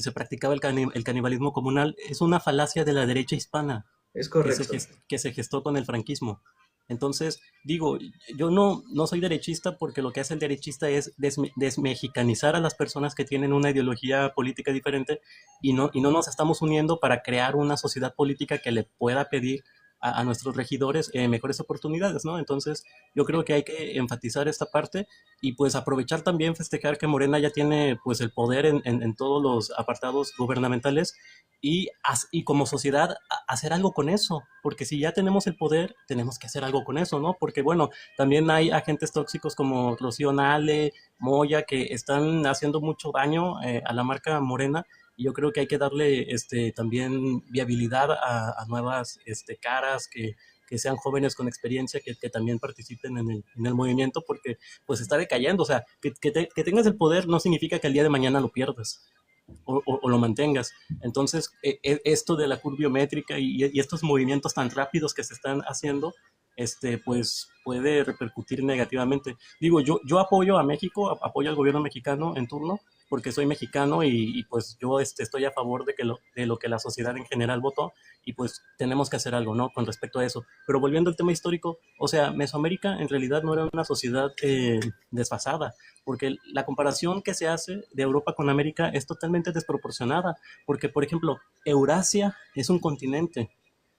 se practicaba el canibalismo comunal, es una falacia de la derecha hispana Es correcto. que se gestó con el franquismo. Entonces, digo, yo no soy derechista porque lo que hace el derechista es desmexicanizar a las personas que tienen una ideología política diferente y no nos estamos uniendo para crear una sociedad política que le pueda pedir a nuestros regidores mejores oportunidades, ¿no? Entonces, yo creo que hay que enfatizar esta parte y pues aprovechar también, festejar que Morena ya tiene pues el poder en todos los apartados gubernamentales y como sociedad hacer algo con eso, porque si ya tenemos el poder, tenemos que hacer algo con eso, ¿no? Porque bueno, también hay agentes tóxicos como Rocío Nale, Moya, que están haciendo mucho daño a la marca Morena, y yo creo que hay que darle también viabilidad a nuevas caras que sean jóvenes con experiencia, que también participen en el movimiento, porque pues está decayendo, o sea, que tengas el poder no significa que el día de mañana lo pierdas o lo mantengas. Entonces, esto de la curviométrica y estos movimientos tan rápidos que se están haciendo, pues puede repercutir negativamente. Digo, yo apoyo a México, apoyo al gobierno mexicano en turno, porque soy mexicano y pues yo estoy a favor de lo que la sociedad en general votó y pues tenemos que hacer algo, ¿no? Con respecto a eso. Pero volviendo al tema histórico, o sea, Mesoamérica en realidad no era una sociedad desfasada, porque la comparación que se hace de Europa con América es totalmente desproporcionada, porque por ejemplo, Eurasia es un continente,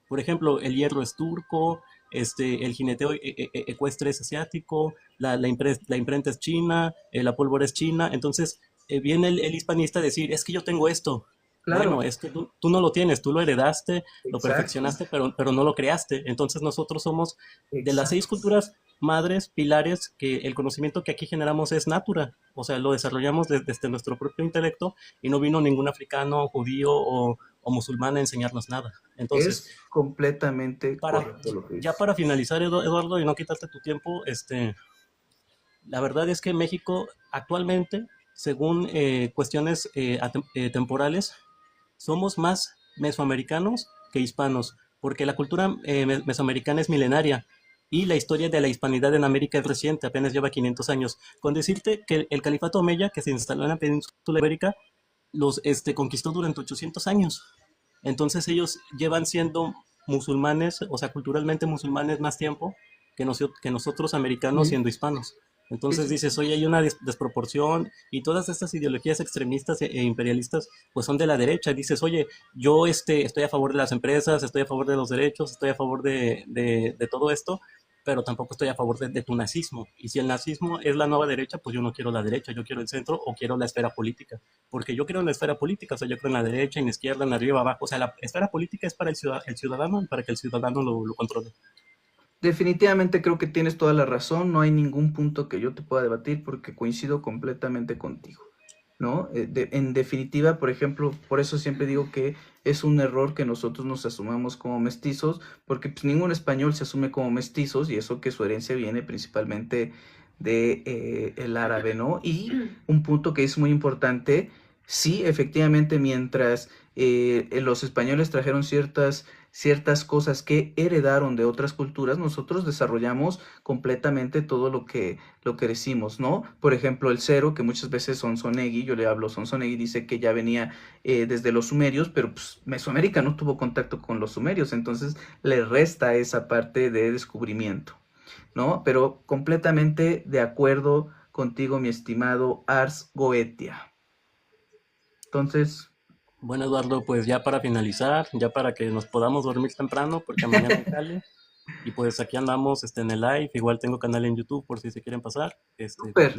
por ejemplo, el hierro es turco, el jineteo ecuestre es asiático, la imprenta es china, la pólvora es china, entonces viene el hispanista a decir, es que yo tengo esto. Claro. Bueno, es que tú no lo tienes, tú lo heredaste, lo Exacto. perfeccionaste, pero no lo creaste. Entonces nosotros somos de las 6 Exacto. culturas madres, pilares, que el conocimiento que aquí generamos es natura, o sea, lo desarrollamos desde nuestro propio intelecto y no vino ningún africano, judío o musulmán a enseñarnos nada. Entonces, Es completamente correcto lo que ya dices. para finalizar, Eduardo, y no quitarte tu tiempo, la verdad es que México actualmente, según cuestiones temporales, somos más mesoamericanos que hispanos, porque la cultura mesoamericana es milenaria y la historia de la hispanidad en América es reciente, apenas lleva 500 años. Con decirte que el califato omeya, que se instaló en la península ibérica, los conquistó durante 800 años. Entonces ellos llevan siendo musulmanes, o sea, culturalmente musulmanes más tiempo que nosotros americanos Sí, siendo hispanos. Entonces sí, dices, oye, hay una desproporción y todas estas ideologías extremistas e imperialistas pues son de la derecha. Dices, oye, estoy a favor de las empresas, estoy a favor de los derechos, estoy a favor de todo esto, pero tampoco estoy a favor de tu nazismo. Y si el nazismo es la nueva derecha, pues yo no quiero la derecha, yo quiero el centro o quiero la esfera política. Porque yo quiero en la esfera política, o sea, yo creo en la derecha, en la izquierda, en arriba, abajo. O sea, la esfera política es para el ciudadano, para que el ciudadano lo controle. Definitivamente creo que tienes toda la razón, no hay ningún punto que yo te pueda debatir porque coincido completamente contigo, ¿no? En definitiva, por ejemplo, por eso siempre digo que es un error que nosotros nos asumamos como mestizos, porque pues, ningún español se asume como mestizos y eso que su herencia viene principalmente de el árabe, ¿no? Y un punto que es muy importante, sí, efectivamente, mientras los españoles trajeron ciertas cosas que heredaron de otras culturas, nosotros desarrollamos completamente todo lo que decimos, ¿no? Por ejemplo, el cero, que muchas veces Sonsonegui, yo le hablo Sonsonegui, dice que ya venía desde los sumerios, pero pues Mesoamérica no tuvo contacto con los sumerios, entonces le resta esa parte de descubrimiento, ¿no? Pero completamente de acuerdo contigo, mi estimado Ars Goetia. Entonces, Bueno, Eduardo, pues ya para finalizar, ya para que nos podamos dormir temprano, porque mañana hay jale. Y pues aquí andamos en el live, igual tengo canal en YouTube por si se quieren pasar. súper,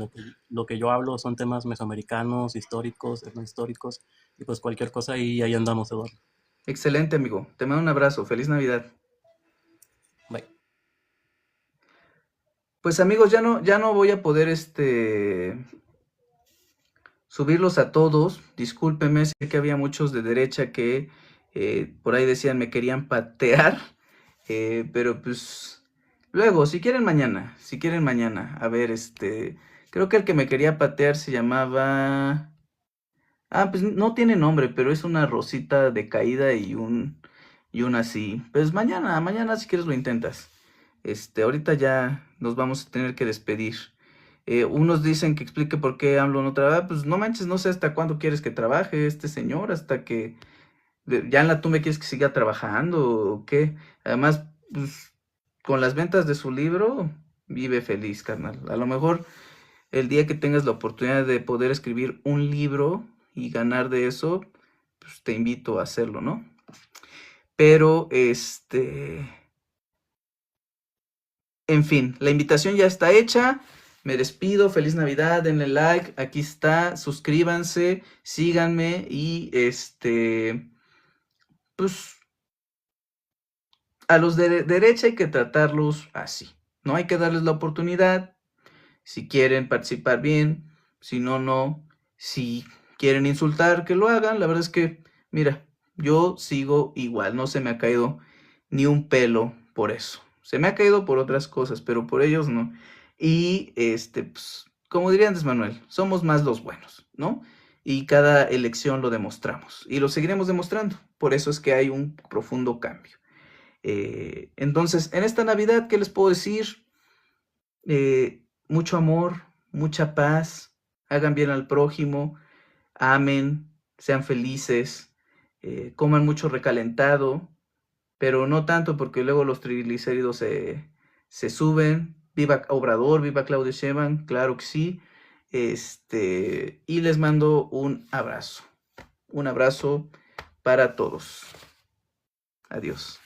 Lo que yo hablo son temas mesoamericanos, históricos, etnohistóricos, y pues cualquier cosa ahí andamos, Eduardo. excelente, amigo. Te mando un abrazo, feliz Navidad. Bye. Pues amigos, ya no voy a poder subirlos a todos. Discúlpenme, sé que había muchos de derecha que por ahí decían me querían patear, pero pues luego, si quieren mañana, a ver, creo que el que me quería patear se llamaba, pues no tiene nombre, pero es una rosita de caída y un así. Pues mañana si quieres lo intentas. Ahorita ya nos vamos a tener que despedir. Unos dicen que explique por qué AMLO no trabaja. Pues no manches, no sé hasta cuándo quieres que trabaje este señor, hasta que ya en la tumba quieres que siga trabajando o qué. Además, pues, con las ventas de su libro, vive feliz, carnal. A lo mejor el día que tengas la oportunidad de poder escribir un libro y ganar de eso, pues te invito a hacerlo, ¿no? Pero, en fin, la invitación ya está hecha. Me despido, feliz Navidad, denle like, aquí está, suscríbanse, síganme y pues a los de derecha hay que tratarlos así, no hay que darles la oportunidad, si quieren participar bien, si no, no, si quieren insultar, que lo hagan, la verdad es que, mira, yo sigo igual, no se me ha caído ni un pelo por eso, se me ha caído por otras cosas, pero por ellos no. Y pues, como diría Andrés Manuel, somos más los buenos, ¿no? Y cada elección lo demostramos y lo seguiremos demostrando. Por eso es que hay un profundo cambio. Entonces, en esta Navidad, ¿qué les puedo decir? Mucho amor, mucha paz, hagan bien al prójimo, amen, sean felices, coman mucho recalentado, pero no tanto porque luego los triglicéridos se suben. Viva Obrador, viva Claudio Sheinbaum, claro que sí. Y les mando un abrazo para todos. Adiós.